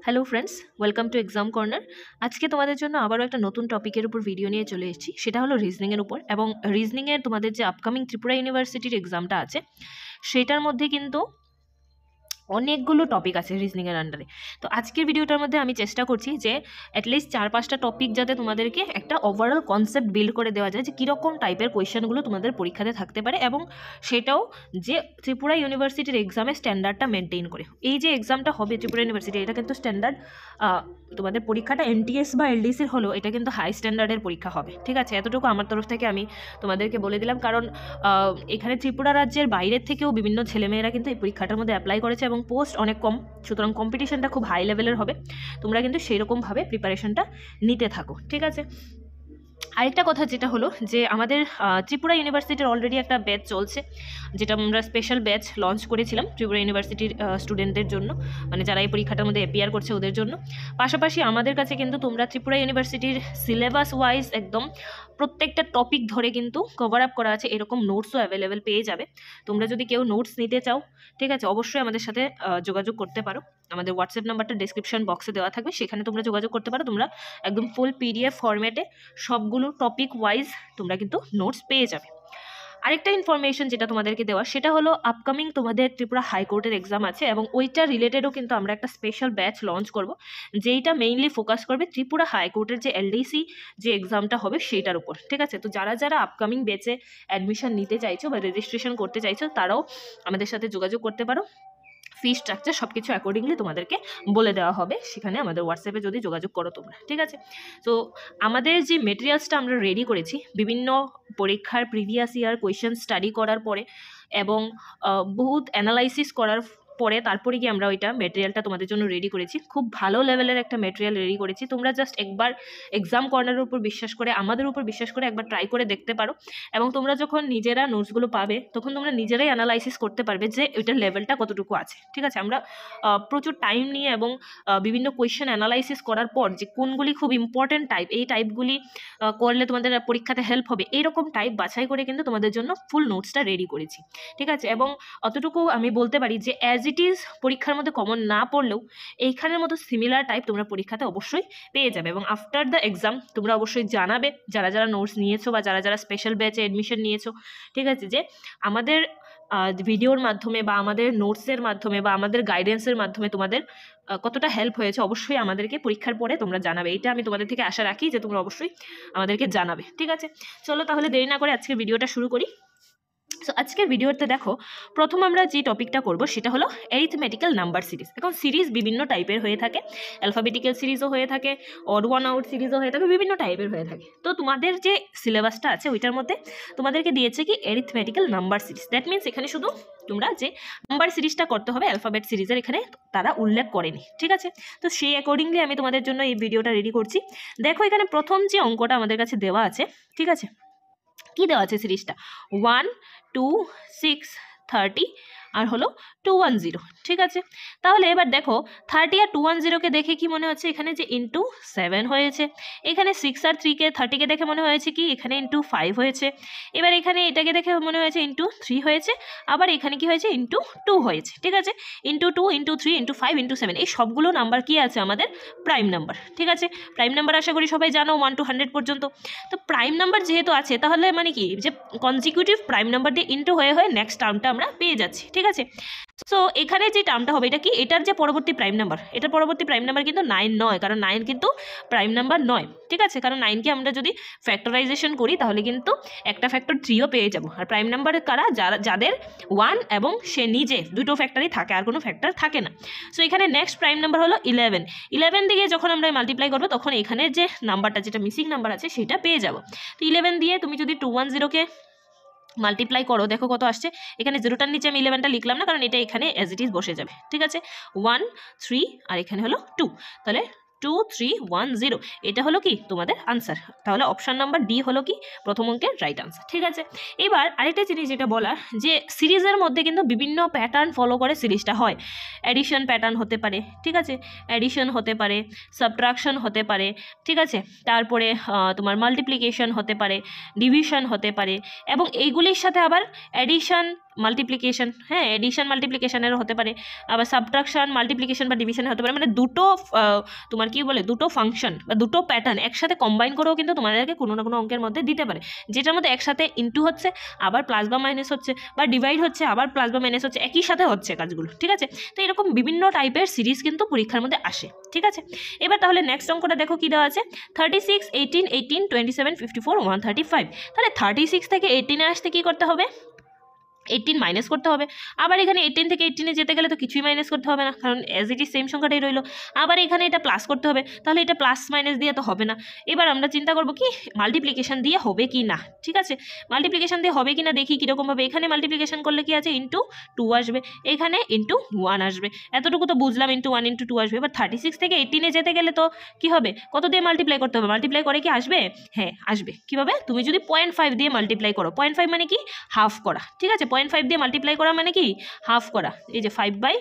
Hello friends, welcome to exam corner. আজকে তোমাদের জন্য আবারও একটা নতুন টপিকের উপর ভিডিও নিয়ে চলে এসেছি। সেটা হলো রিজনিংয়ের উপর, এবং রিজনিংয়ের তোমাদের যে আপকামিং ত্রিপুরা ইউনিভার্সিটির এক্সামটা আছে সেটার মধ্যে কিন্তু অনেকগুলো টপিক আছে রিজনিংয়ের আন্ডারে। তো আজকের ভিডিওটার মধ্যে আমি চেষ্টা করছি যে অ্যাটলিস্ট 4-5টা টপিক যাতে তোমাদেরকে একটা ওভারঅল কনসেপ্ট বিল্ড করে দেওয়া যায় যে কীরকম টাইপের কোয়েশ্চেনগুলো তোমাদের পরীক্ষাতে থাকতে পারে, এবং সেটাও যে ত্রিপুরা ইউনিভার্সিটির এক্সামের স্ট্যান্ডার্ডটা মেনটেন করে। এই যে এক্সামটা হবে ত্রিপুরা ইউনিভার্সিটি, এটা কিন্তু স্ট্যান্ডার্ড, তোমাদের পরীক্ষাটা এনটিএস বা এলডিসির হলেও এটা কিন্তু হাই স্ট্যান্ডার্ডের পরীক্ষা হবে। ঠিক আছে, এতটুকু আমার তরফ থেকে আমি তোমাদেরকে বলে দিলাম, কারণ এখানে ত্রিপুরা রাজ্যের বাইরের থেকেও বিভিন্ন ছেলেমেয়েরা কিন্তু এই পরীক্ষাটার মধ্যে অ্যাপ্লাই করেছে এবং পোস্ট অনেক কম, সুতরাং কম্পিটিশনটা খুব হাই লেভেলের হবে। তোমরা কিন্তু সেই রকমভাবে প্রিপারেশনটা নিতে থাকো। ঠিক আছে, আরেকটা কথা যেটা হলো যে আমাদের ত্রিপুরা ইউনিভার্সিটির অলরেডি একটা ব্যাচ চলছে, যেটা আমরা স্পেশাল ব্যাচ লঞ্চ করেছিলাম ত্রিপুরা ইউনিভার্সিটির স্টুডেন্টদের জন্য, মানে যারা এই পরীক্ষাটার মধ্যে অ্যাপিয়ার করছে ওদের জন্য। পাশাপাশি আমাদের কাছে কিন্তু তোমরা ত্রিপুরা ইউনিভার্সিটির সিলেবাস ওয়াইজ একদম প্রত্যেকটা টপিক ধরে কিন্তু কভার আপ করা আছে, এরকম নোটসও অ্যাভেলেবেল পেয়ে যাবে। তোমরা যদি কেউ নোটস নিতে চাও, ঠিক আছে, অবশ্যই আমাদের সাথে যোগাযোগ করতে পারো। আমাদের হোয়াটসঅ্যাপ নাম্বারটা ডেসক্রিপশন বক্সে দেওয়া থাকবে, সেখানে তোমরা যোগাযোগ করতে পারো। তোমরা একদম ফুল পিডিএফ ফরম্যাটে সবগুলো টপিক ওয়াইজ তোমরা কিন্তু নোটস পেয়ে যাবে। আরেকটা ইনফরমেশন যেটা তোমাদেরকে দেওয়া, সেটা হলো আপকামিং তোমাদের ত্রিপুরা হাইকোর্টের এক্সাম আছে, এবং ওইটা রিলেটেডও কিন্তু আমরা একটা স্পেশাল ব্যাচ লঞ্চ করব, যেইটা মেইনলি ফোকাস করবে ত্রিপুরা হাইকোর্টের যে এলডিসি যে এক্সামটা হবে সেইটার উপর। ঠিক আছে, তো যারা যারা আপকামিং ব্যাচে অ্যাডমিশন নিতে চাইছো বা রেজিস্ট্রেশন করতে চাইছো, তারাও আমাদের সাথে যোগাযোগ করতে পারো। ফি স্ট্রাকচার সব কিছু অ্যাকর্ডিংলি তোমাদেরকে বলে দেওয়া হবে সেখানে আমাদের হোয়াটসঅ্যাপে যদি যোগাযোগ করো তোমরা। ঠিক আছে, তো আমাদের যে মেটেরিয়ালসটা আমরা রেডি করেছি বিভিন্ন পরীক্ষার প্রিভিয়াস ইয়ার কোয়েশ্চেন স্টাডি করার পরে এবং বহুত অ্যানালাইসিস করার পরে তারপরে গিয়ে আমরা ওইটা মেটেরিয়ালটা তোমাদের জন্য রেডি করেছি। খুব ভালো লেভেলের একটা মেটেরিয়াল রেডি করেছি। তোমরা জাস্ট একবার এক্সাম কর্নারের উপর বিশ্বাস করে, আমাদের উপর বিশ্বাস করে একবার ট্রাই করে দেখতে পারো, এবং তোমরা যখন নিজেরা নোটসগুলো পাবে তখন তোমরা নিজেরাই অ্যানালাইসিস করতে পারবে যে ওইটার লেভেলটা কতটুকু আছে। ঠিক আছে, আমরা প্রচুর টাইম নিয়ে এবং বিভিন্ন কোয়েশ্চেন অ্যানালাইসিস করার পর যে কোনগুলি খুব ইম্পর্টেন্ট টাইপ, এই টাইপগুলি করলে তোমাদের পরীক্ষাতে হেল্প হবে, এইরকম টাইপ বাছাই করে কিন্তু তোমাদের জন্য ফুল নোটসটা রেডি করেছি। ঠিক আছে, এবং অতটুকু আমি বলতে পারি যে অ্যাজ ইট ইজ পরীক্ষার মধ্যে কমন না পড়লেও এইখানের মতো সিমিলার টাইপ তোমরা পরীক্ষাতে অবশ্যই পেয়ে যাবে। এবং আফটার দ্য এক্সাম তোমরা অবশ্যই জানাবে যারা যারা নোটস নিয়েছো বা যারা যারা স্পেশাল ব্যাচে অ্যাডমিশন নিয়েছো, ঠিক আছে, যে আমাদের ভিডিওর মাধ্যমে বা আমাদের নোটসের মাধ্যমে বা আমাদের গাইডেন্সের মাধ্যমে তোমাদের কতটা হেল্প হয়েছে অবশ্যই আমাদেরকে পরীক্ষার পরে তোমরা জানাবে। এটা আমি তোমাদের থেকে আশা রাখি যে তোমরা অবশ্যই আমাদেরকে জানাবে। ঠিক আছে, চলো তাহলে দেরি না করে আজকের ভিডিওটা শুরু করি। সো আজকের ভিডিওতে দেখো, প্রথম আমরা যে টপিকটা করব সেটা হলো অ্যারিথমেটিক্যাল নাম্বার সিরিজ। এখন সিরিজ বিভিন্ন টাইপের হয়ে থাকে, অ্যালফাবেটিক্যাল সিরিজও হয়ে থাকে, অড ওয়ান আউট সিরিজও হয়ে থাকে, বিভিন্ন টাইপের হয়ে থাকে। তো তোমাদের যে সিলেবাসটা আছে ওইটার মধ্যে তোমাদেরকে দিয়েছে কি arithmetical number series. That means এখানে শুধু তোমরা যে নাম্বার সিরিজটা করতে হবে অ্যালফাবেট সিরিজের এখানে তারা উল্লেখ করেনি। ঠিক আছে, তো সেই অ্যাকর্ডিংলি আমি তোমাদের জন্য এই ভিডিওটা রেডি করছি। দেখো এখানে প্রথম যে অঙ্কটা আমাদের কাছে দেওয়া আছে, ঠিক আছে, কি দেওয়া আছে সিরিজটা 1 2 6 30 আর হলো 210। ঠিক আছে, তাহলে এবার দেখো 30 আর 210কে দেখে কি মনে হচ্ছে এখানে যে ইন্টু 7 হয়েছে, এখানে 6 আর 3কে 30কে দেখে মনে হয়েছে কি এখানে ইন্টু 5 হয়েছে, এবার এখানে এটাকে দেখে মনে হয়েছে ইন্টু 3 হয়েছে, আবার এখানে কি হয়েছে ইন্টু 2 হয়েছে। ঠিক আছে, ইন্টু 2 ইন্টু 3 ইন্টু 5 ইন্টু 7 এই সবগুলো নাম্বার কি আছে আমাদের প্রাইম নাম্বার। ঠিক আছে, প্রাইম নাম্বার আশা করি সবাই জানো 1 to 100 পর্যন্ত। তো প্রাইম নাম্বার যেহেতু আছে তাহলে মানে কি যে কনজিকিউটিভ প্রাইম নাম্বার দিয়ে ইন্টু হয়ে হয়ে নেক্সট টার্মটা আমরা পেয়ে যাচ্ছি। ঠিক আছে, সো এখানে যে টার্মটা হবে এটা কি, এটার যে পরবর্তী প্রাইম নাম্বার, এটার পরবর্তী প্রাইম নাম্বার কিন্তু 9 নয়, কারণ 9 কিন্তু প্রাইম নাম্বার নয়। ঠিক আছে, কারণ 9কে আমরা যদি ফ্যাক্টরাইজেশন করি তাহলে কিন্তু একটা ফ্যাক্টর 3ও পেয়ে যাব। আর প্রাইম নাম্বার কারা, যাদের 1 এবং সে নিজে দুটো ফ্যাক্টরই থাকে, আর কোনো ফ্যাক্টর থাকে না। সো এখানে নেক্সট প্রাইম নাম্বার হলো 11। 11 দিয়ে যখন আমরা মাল্টিপ্লাই করবো তখন এখানের যে নাম্বারটা যেটা মিসিং নাম্বার আছে সেটা পেয়ে যাব। তো 11 দিয়ে তুমি যদি 210কে মাল্টিপ্লাই করো দেখো কত আসছে। এখানে জিরোটার নিচে আমি 11টা লিখলাম না, কারণ এটা এখানে অ্যাজ ইট ইজ বসে যাবে। ঠিক আছে, 1 3 আর এখানে হলো 2, তাহলে 2310। এটা হলো কি তোমাদের আনসার। তাহলে অপশান নাম্বার ডি হলো কি প্রথম অঙ্কের রাইট আনসার। ঠিক আছে, এবার আরেকটা জিনিস যেটা বলার, যে সিরিজের মধ্যে কিন্তু বিভিন্ন প্যাটার্ন ফলো করে সিরিজটা হয়। অ্যাডিশন প্যাটার্ন হতে পারে, ঠিক আছে, অ্যাডিশন হতে পারে, সাবট্রাকশন হতে পারে, ঠিক আছে, তারপরে তোমার মাল্টিপ্লিকেশন হতে পারে, ডিভিশন হতে পারে, এবং এইগুলির সাথে আবার অ্যাডিশন মাল্টিপ্লিকেশন, হ্যাঁ এডিশন মাল্টিপ্লিকেশনেরও হতে পারে, আবার সাবট্রাকশন মাল্টিপ্লিকেশন বা ডিভিশনের হতে পারে। মানে দুটো তোমার কি বলে দুটো ফাংশন বা দুটো প্যাটার্ন একসাথে কম্বাইন করেও কিন্তু তোমাদেরকে কোনো না কোনো অঙ্কের মধ্যে দিতে পারে, যেটার মধ্যে একসাথে ইনটু হচ্ছে, আবার প্লাস বা মাইনাস হচ্ছে, বা ডিভাইড হচ্ছে, আবার প্লাস বা মাইনাস হচ্ছে, একই সাথে হচ্ছে কাজগুলো। ঠিক আছে, তো এরকম বিভিন্ন টাইপের সিরিজ কিন্তু পরীক্ষার মধ্যে আসে। ঠিক আছে, এবার তাহলে নেক্সট অঙ্কটা দেখো কি দেওয়া আছে, 36, 18, 18, 27, 54, 135। তাহলে 36 থেকে 18-এ আসতে কি করতে হবে, 18 মাইনাস করতে হবে। আবার এখানে 18 থেকে 18-এ যেতে গেলে তো কিছুই মাইনাস করতে হবে না, কারণ অ্যাজ ইট ইজ সেম সংখ্যাটাই রইলো। আবার এখানে এটা প্লাস করতে হবে, তাহলে এটা প্লাস মাইনাস দিয়ে তো হবে না। এবার আমরা চিন্তা করবো কি মাল্টিপ্লিকেশন দিয়ে হবে কি না। ঠিক আছে, মাল্টিপ্লিকেশন দিয়ে হবে কি না দেখি কীরকমভাবে। এখানে মাল্টিপ্লিকেশন করলে কি আছে, ইন্টু 2 আসবে, এখানে ইন্টু 1 আসবে, এতটুকু তো বুঝলাম, ইন্টু 1 ইন্টু 2 আসবে। এবার 36 থেকে 18-এ যেতে গেলে তো কি হবে, কত দিয়ে মাল্টিপ্লাই করতে হবে, মাল্টিপ্লাই করে কি আসবে, হ্যাঁ আসবে। কীভাবে, তুমি যদি 0.5 দিয়ে মাল্টিপ্লাই করো, 0.5 মানে কি হাফ করা। ঠিক আছে, 0.5 দিয়ে মাল্টিপ্লাই করা মানে কি হাফ করা, এই যে 5/10,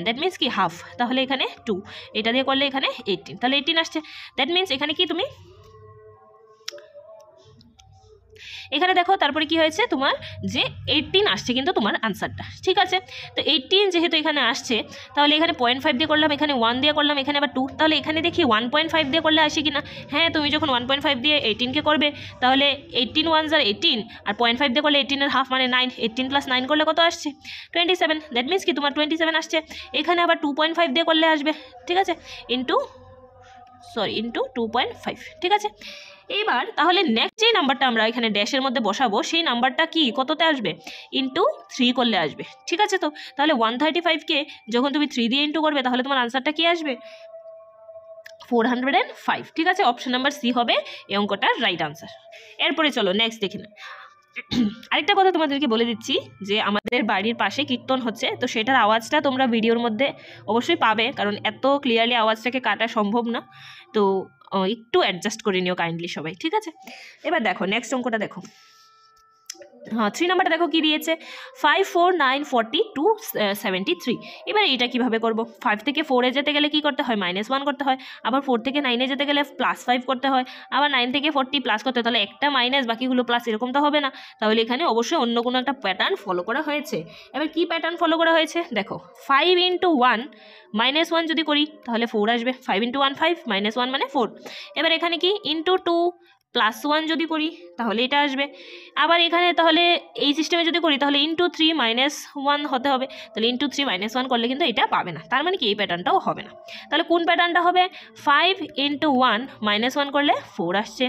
দ্যাট মিনস কি হাফ। তাহলে এখানে 2, এটা দিয়ে করলে এখানে 18, তাহলে 18 আসছে। দ্যাট মিনস এখানে কি তুমি এখানে দেখো তারপরে কি হয়েছে তোমার, যে 18 আসছে কিন্তু তোমার আনসারটা। ঠিক আছে, তো 18 যেহেতু এখানে আসছে, তাহলে এখানে 0.5 দিয়ে করলাম, এখানে 1 দিয়ে করলাম, এখানে আবার 2, তাহলে এখানে দেখি 1.5 দিয়ে করলে আসে কিনা। হ্যাঁ, তুমি যখন 1.5 দিয়ে 18-কে করবে, তাহলে 18 1 আর 18, আর 0.5 দিয়ে করলে 18-এর হাফ মানে 9, 18 + 9 করলে কত আসছে, 27। দ্যাট মিনস কি তোমার 27 আসছে। এখানে আবার 2.5 দিয়ে করলে আসবে, ঠিক আছে, ইন্টু 2.5। ঠিক আছে, এবার তাহলে নেক্সট যে নাম্বারটা আমরা এখানে ড্যাশের মধ্যে বসাবো, সেই নাম্বারটা কি কততে আসবে, ইন্টু 3 করলে আসবে। ঠিক আছে, তো তাহলে 135-কে যখন তুমি 3 দিয়ে ইন্টু করবে, তাহলে তোমার আনসারটা কি আসবে, 405। ঠিক আছে, অপশন নাম্বার সি হবে এই অঙ্কটার রাইট আনসার। এরপরে চলো নেক্সট দেখে না। আরেকটা কথা তোমাদেরকে বলে দিচ্ছি, যে আমাদের বাড়ির পাশে কীর্তন হচ্ছে, তো সেটার আওয়াজটা তোমরা ভিডিওর মধ্যে অবশ্যই পাবে, কারণ এত ক্লিয়ারলি আওয়াজটাকে কাটা সম্ভব না, তো একটু অ্যাডজাস্ট করে নিও কাইন্ডলি সবাই। ঠিক আছে, এবার দেখো নেক্সট অঙ্কটা দেখো। হ্যাঁ, 3 নাম্বারটা দেখো কি দিয়েছে, 5, 4, 9, 40, 2, 73। এবার এটা কিভাবে করব, 5 থেকে 4-এ যেতে গেলে কি করতে হয়, -1 করতে হয়, আবার 4 থেকে 9-এ যেতে গেলে +5 করতে হয়, আবার 9 থেকে 40 প্লাস করতে হয়, তাহলে একটা মাইনাস বাকিগুলো প্লাস, এরকম তো হবে না। তাহলে এখানে অবশ্যই অন্য কোনো একটা প্যাটার্ন ফলো করা হয়েছে। এবার কি প্যাটার্ন ফলো করা হয়েছে দেখো, 5 × 1 -1 যদি করি তাহলে 4 আসবে, 5 × 1 5, -1 মানে 4। এবার এখানে কি ইন্টু 2 +1 যদি করি তাহলে এটা আসবে। আবার এখানে তাহলে এই সিস্টেমে যদি করি তাহলে ইন্টু 3 -1 হতে হবে, তাহলে ইন্টু 3 -1 করলে কিন্তু এটা পাবে না, তার মানে কি এই প্যাটার্নটাও হবে না। তাহলে কোন প্যাটার্নটা হবে, 5 × 1 -1 করলে 4 আসছে,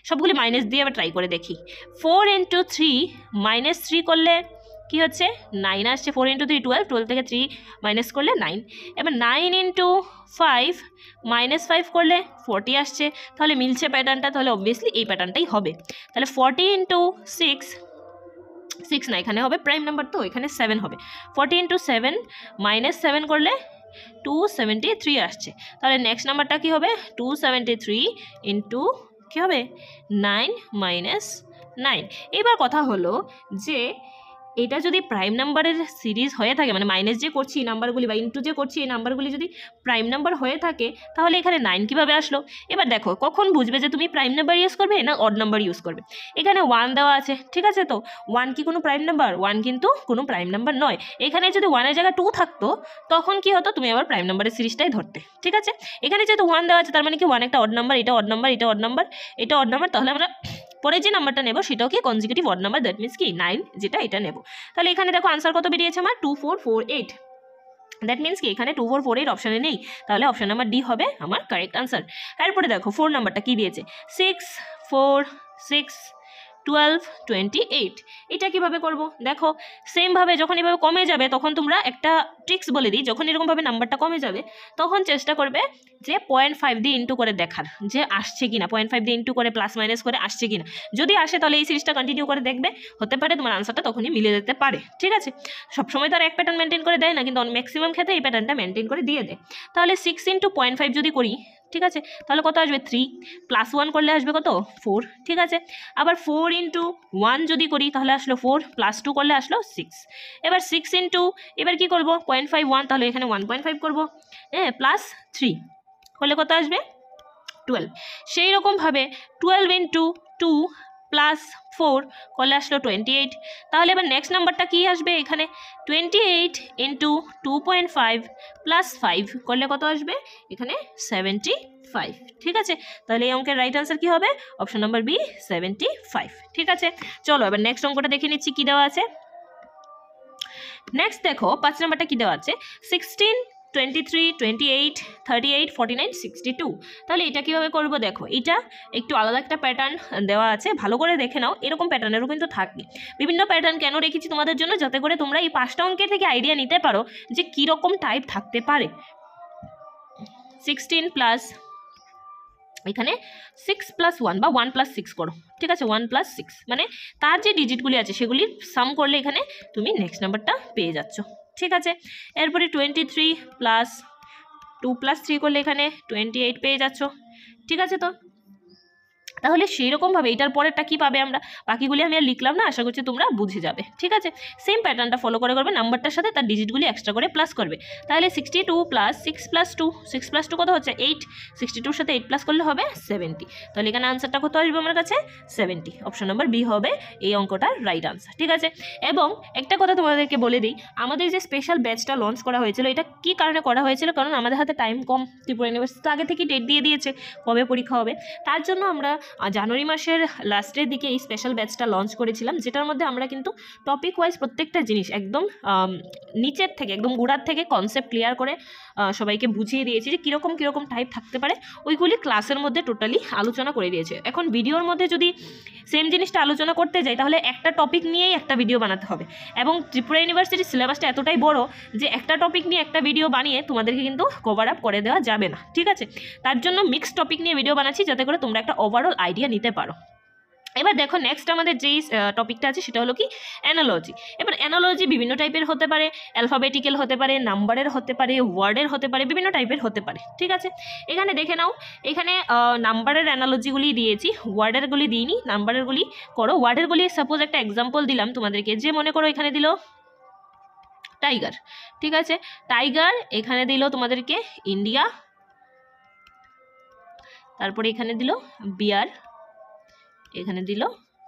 সবগুলি মাইনাস দিয়ে আবার ট্রাই করে দেখি। 4 × 3 -3 করলে কি হচ্ছে 9 আসছে, 4 × 3 12, 12 থেকে 3 মাইনাস করলে 9। এবার 9 × 5 -5 করলে 40 আসছে, তাহলে মিলছে প্যাটার্নটা, তাহলে অবভিয়াসলি এই প্যাটার্নটাই হবে। তাহলে 40 × 6 না, এখানে হবে প্রাইম নাম্বার, তো এখানে 7 হবে। 40 × 7 -7 করলে 273 আসছে, তাহলে নেক্সট নাম্বারটা কি হবে, 273 ইন্টু কী হবে 9 - 9। এবার কথা হলো যে এটা যদি প্রাইম নাম্বারের সিরিজ হয়ে থাকে, মানে মাইনাস যে করছি এই নাম্বারগুলি বা ইন্টু যে করছি এই নাম্বারগুলি যদি প্রাইম নাম্বার হয়ে থাকে, তাহলে এখানে 9 কীভাবে আসলো। এবার দেখো কখন বুঝবে যে তুমি প্রাইম নাম্বার ইউজ করবে না অড নাম্বার ইউজ করবে। এখানে 1 দেওয়া আছে, ঠিক আছে, তো 1 কি কোনো প্রাইম নাম্বার, 1 কিন্তু কোনো প্রাইম নাম্বার নয়। এখানে যদি 1-এর জায়গায় 2 থাকতো তখন কি হতো, তুমি আবার প্রাইম নাম্বারের সিরিজটাই ধরতে। ঠিক আছে, এখানে যেহেতু 1 দেওয়া আছে, তার মানে কি 1 একটা অড নাম্বার, এটা অড নাম্বার, এটা অড নাম্বার, এটা অড নাম্বার, তাহলে আমরা পরে যে নাম্বারটা নেব সেটাও কি consecutive odd number, that means কি 9, যেটা এটা নেব। তাহলে এখানে দেখো আনসার কত বেরিয়েছে আমার, 2448। দ্যাট মিনস কি এখানে 2448 অপশানে নেই, তাহলে অপশান নাম্বার ডি হবে আমার কারেক্ট আনসার। এরপরে দেখো 4 নাম্বারটা কি দিয়েছে, 6, 4, 6, 12, 28। এটা কিভাবে করব দেখো, সেমভাবে যখন এভাবে কমে যাবে তখন তোমরা একটা ট্রিক্স বলে দিই, যখন এরকমভাবে নাম্বারটা কমে যাবে তখন চেষ্টা করবে যে 0.5 দিয়ে ইন্টু করে দেখার যে আসছে কিনা, 0.5 দিয়ে ইন্টু করে প্লাস মাইনাস করে আসছে কিনা। যদি আসে তাহলে এই সিরিজটা কন্টিনিউ করে দেখবে, হতে পারে তোমার আনসারটা তখনই মিলে যেতে পারে। ঠিক আছে, সবসময় তো আর এক প্যাটার্ন মেনটেন করে দেয় না, কিন্তু ম্যাক্সিমাম ক্ষেত্রে এই প্যাটার্নটা মেনটেন করে দিয়ে দেয়। তাহলে 6 × 0.5 যদি করি ঠিক আছে, তাহলে কত আসবে 3, +1 করলে আসবে কত 4, ঠিক আছে। আবার 4 × 1 যদি করি তাহলে আসলো 4, +2 করলে আসলো 6। এবার 6 × এবার কি করব 0.51, তাহলে এখানে 1.5 করব, হ্যাঁ, +3 করলে কত আসবে 12। সেই রকমভাবে 12 × 2 +4 করলে আসলো 28। তাহলে এবার নেক্সট নাম্বারটা কি আসবে এখানে 28 × 2.5 +5 করলে কত আসবে এখানে 75, ঠিক আছে। তাহলে এই অঙ্কের রাইট আনসার কি হবে অপশন নাম্বার বি 75, ঠিক আছে। চলো এবার নেক্সট অঙ্কটা দেখে নিচ্ছি কি দেওয়া আছে। নেক্সট দেখো 5 নাম্বারটা কি দেওয়া আছে 16, 23, 28, 38, 49, 62। তাহলে এটা কিভাবে করব দেখো, এটা একটু আলাদা একটা প্যাটার্ন দেওয়া আছে, ভালো করে দেখে নাও। এরকম প্যাটার্নেরও কিন্তু থাকে, বিভিন্ন প্যাটার্ন কেন রেখেছি তোমাদের জন্য, যাতে করে তোমরা এই 5টা অঙ্কের থেকে আইডিয়া নিতে পারো যে কীরকম টাইপ থাকতে পারে। 16 প্লাস এখানে 6 + 1 বা 1 + 6 করো, ঠিক আছে, 1 + 6 মানে তার যে ডিজিটগুলি আছে সেগুলির সাম করলে এখানে তুমি নেক্সট নাম্বারটা পেয়ে যাচ্ছ, ঠিক আছে। এরপরে 23 + 2 + 3 করলে এখানে 28 পেয়ে যাচ্ছ, ঠিক আছে। তো তাহলে সেই রকমভাবে এটার পরেরটা কি পাবে আমরা, বাকিগুলি আমি আর লিখলাম না, আশা করছি তোমরা বুঝে যাবে, ঠিক আছে। সেম প্যাটার্নটা ফলো করে করবে, নাম্বারটার সাথে তার ডিজিটগুলি এক্সট্রা করে প্লাস করবে। তাহলে 62 + 6 + 2, 6 + 2 কত হচ্ছে 8, 62-র সাথে 8 প্লাস করলে হবে 70। তাহলে এখানে আনসারটা কত আসবে আমার কাছে 70, অপশন নাম্বার বি হবে এই অঙ্কটার রাইট আনসার, ঠিক আছে। এবং একটা কথা তোমাদেরকে বলে দিই, আমাদের যে স্পেশাল ব্যাচটা লঞ্চ করা হয়েছিল এটা কি কারণে করা হয়েছিল, কারণ আমাদের হাতে টাইম কম, ত্রিপুরা ইউনিভার্সিটি আগে থেকে ডেট দিয়ে দিয়েছে কবে পরীক্ষা হবে, তার জন্য আমরা জানুয়ারি মাসের লাস্টের দিকে এই স্পেশাল ব্যাচটা লঞ্চ করেছিলাম, যেটার মধ্যে আমরা কিন্তু টপিক ওয়াইজ প্রত্যেকটা জিনিস একদম নিচের থেকে একদম গোড়ার থেকে কনসেপ্ট ক্লিয়ার করে সবাইকে বুঝিয়ে দিয়েছি যে কীরকম কীরকম টাইপ থাকতে পারে, ওইগুলি ক্লাসের মধ্যে টোটালি আলোচনা করে দিয়েছে। এখন ভিডিওর মধ্যে যদি সেম জিনিসটা আলোচনা করতে যাই তাহলে একটা টপিক নিয়েই একটা ভিডিও বানাতে হবে, এবং ত্রিপুরা ইউনিভার্সিটির সিলেবাসটা এতটাই বড় যে একটা টপিক নিয়ে একটা ভিডিও বানিয়ে তোমাদেরকে কিন্তু কভার আপ করে দেওয়া যাবে না, ঠিক আছে। তার জন্য মিক্সড টপিক নিয়ে ভিডিও বানাচ্ছি যাতে করে তোমরা একটা ওভারঅল আইডিয়া নিতে পারো। এবার দেখো নেক্সট আমাদের যেই টপিকটা আছে সেটা হলো কি অ্যানালজি। এবার অ্যানালজি বিভিন্ন টাইপের হতে পারে, অ্যালফাবেটিক্যাল হতে পারে, নাম্বারের হতে পারে, ওয়ার্ডের হতে পারে, বিভিন্ন টাইপের হতে পারে, ঠিক আছে। এখানে দেখে নাও, এখানে নাম্বারের অ্যানালজিগুলি দিয়েছি, ওয়ার্ডেরগুলি দিইনি, নাম্বারেরগুলি করো। ওয়ার্ডেরগুলি সাপোজ একটা এক্সাম্পল দিলাম তোমাদেরকে, যে মনে করো এখানে দিল টাইগার, ঠিক আছে, টাইগার, এখানে দিল তোমাদেরকে ইন্ডিয়া, তারপরে এখানে দিল বিয়ার, এখানে দিল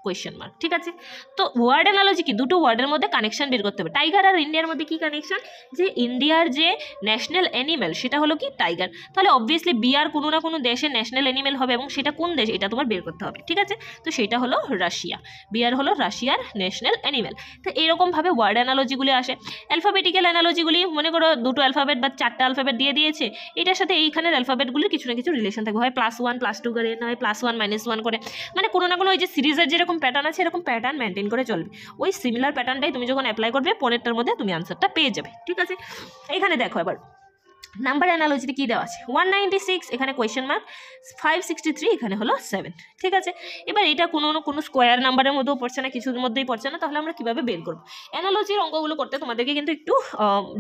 কোয়েশ্চেন মার্ক, ঠিক আছে। তো ওয়ার্ড অ্যানালজি কি, দুটো ওয়ার্ডের মধ্যে কানেকশন বের করতে হবে। টাইগার আর ইন্ডিয়ার মধ্যে কি কানেকশন, যে ইন্ডিয়ার যে ন্যাশনাল অ্যানিমেল সেটা হলো কি টাইগার, তাহলে অবভিয়াসলি বিয়ার কোনো না কোনো দেশের ন্যাশনাল অ্যানিমেল হবে, এবং সেটা কোন দেশ এটা তোমার বের করতে হবে, ঠিক আছে। তো সেটা হলো রাশিয়া, বিয়ার হলো রাশিয়ার ন্যাশনাল অ্যানিমেল। তো এরকমভাবে ওয়ার্ড অ্যানালজিগুলি আসে। অ্যালফাবেটিক্যাল অ্যানালজিগুলি মনে করো দুটো অ্যালফাবেট বা 4টা অ্যালফাবেট দিয়ে দিয়েছে, এটার সাথে এইখানের অ্যালফাবেটগুলির কিছু না কিছু রিলেশন থাকবে, হয় +1 +2 করে, না হয় +1 -1 করে, মানে কোনো না কোনো ওই যে সিরিজের যেরকম প্যাটার্ন আছে এরকম প্যাটার্ন মেনটেন করে চলবে। ওই সিমিলার প্যাটার্নটাই তুমি যখন অ্যাপ্লাই করবে পরেরটার মধ্যে তুমি আনসারটা পেয়ে যাবে, ঠিক আছে। এখানে দেখো এবার নাম্বার অ্যানালজিতে কি দেওয়া আছে 196, এখানে কোয়েশ্চেন মার্ক, 563, এখানে হলো 7, ঠিক আছে। এবার এটা কোনো স্কোয়ার নাম্বারের মধ্যেও পড়ছে না, কিছুর মধ্যেই পড়ছে না, তাহলে আমরা কিভাবে বের করবো অ্যানালজির অঙ্কগুলো করতে তোমাদেরকে কিন্তু একটু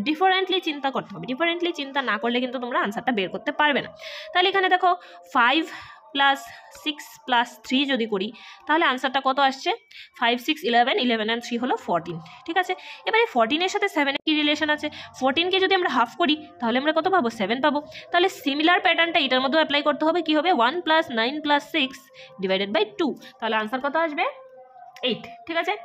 ডিফারেন্টলি চিন্তা করতে হবে, ডিফারেন্টলি চিন্তা না করলে কিন্তু তোমরা আনসারটা বের করতে পারবে না। তাহলে এখানে দেখো 5 + 6 + 3 যদি করি তাহলে আনসারটা কত আসছে 5 6 11, 11 আর 3 হলো 14, ঠিক আছে। এবারে 14-এর সাথে 7-এর কি রিলেশন আছে, 14-কে যদি আমরা হাফ করি তাহলে আমরা কত পাবো 7 পাবো। তাহলে সিমিলার প্যাটার্নটা এটার মধ্যেও অ্যাপ্লাই করতে হবে, কি হবে 1 + 9 + 6 / 2, তাহলে আনসার কত আসবে 8, ঠিক আছে।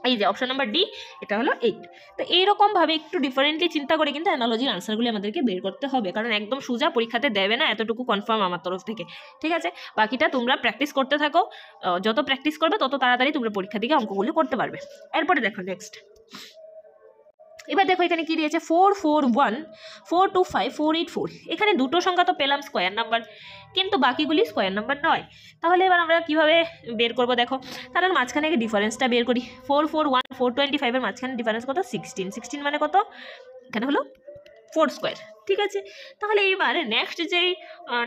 এই যে অপশন নাম্বার ডি, এটা হলো 8। তো এইরকমভাবে একটু ডিফারেন্টলি চিন্তা করে কিন্তু অ্যানালজির আনসারগুলি আমাদেরকে বের করতে হবে, কারণ একদম সোজা পরীক্ষাতে দেবে না, এতটুকু কনফার্ম আমার তরফ থেকে, ঠিক আছে। বাকিটা তোমরা প্র্যাকটিস করতে থাকো, যত প্র্যাকটিস করবে তত তাড়াতাড়ি তোমরা পরীক্ষা থেকে অঙ্কগুলো করতে পারবে। এরপরে দেখো নেক্সট, এবার দেখো এখানে কি দিয়েছে 4 4 1 4 2 5 4 8 4, এখানে দুটো সংখ্যা তো পেলাম স্কোয়ার নাম্বার, কিন্তু বাকিগুলি স্কোয়ার নাম্বার নয়। তাহলে এবার আমরা কিভাবে বের করব দেখো, কারণ মাঝখানে ডিফারেন্সটা বের করি, 4 4 1 425-এর মাঝখানে ডিফারেন্স কত 16, 16 মানে কত এখানে হলো 4 স্কোয়ার, ঠিক আছে। তাহলে এবার নেক্সট যেই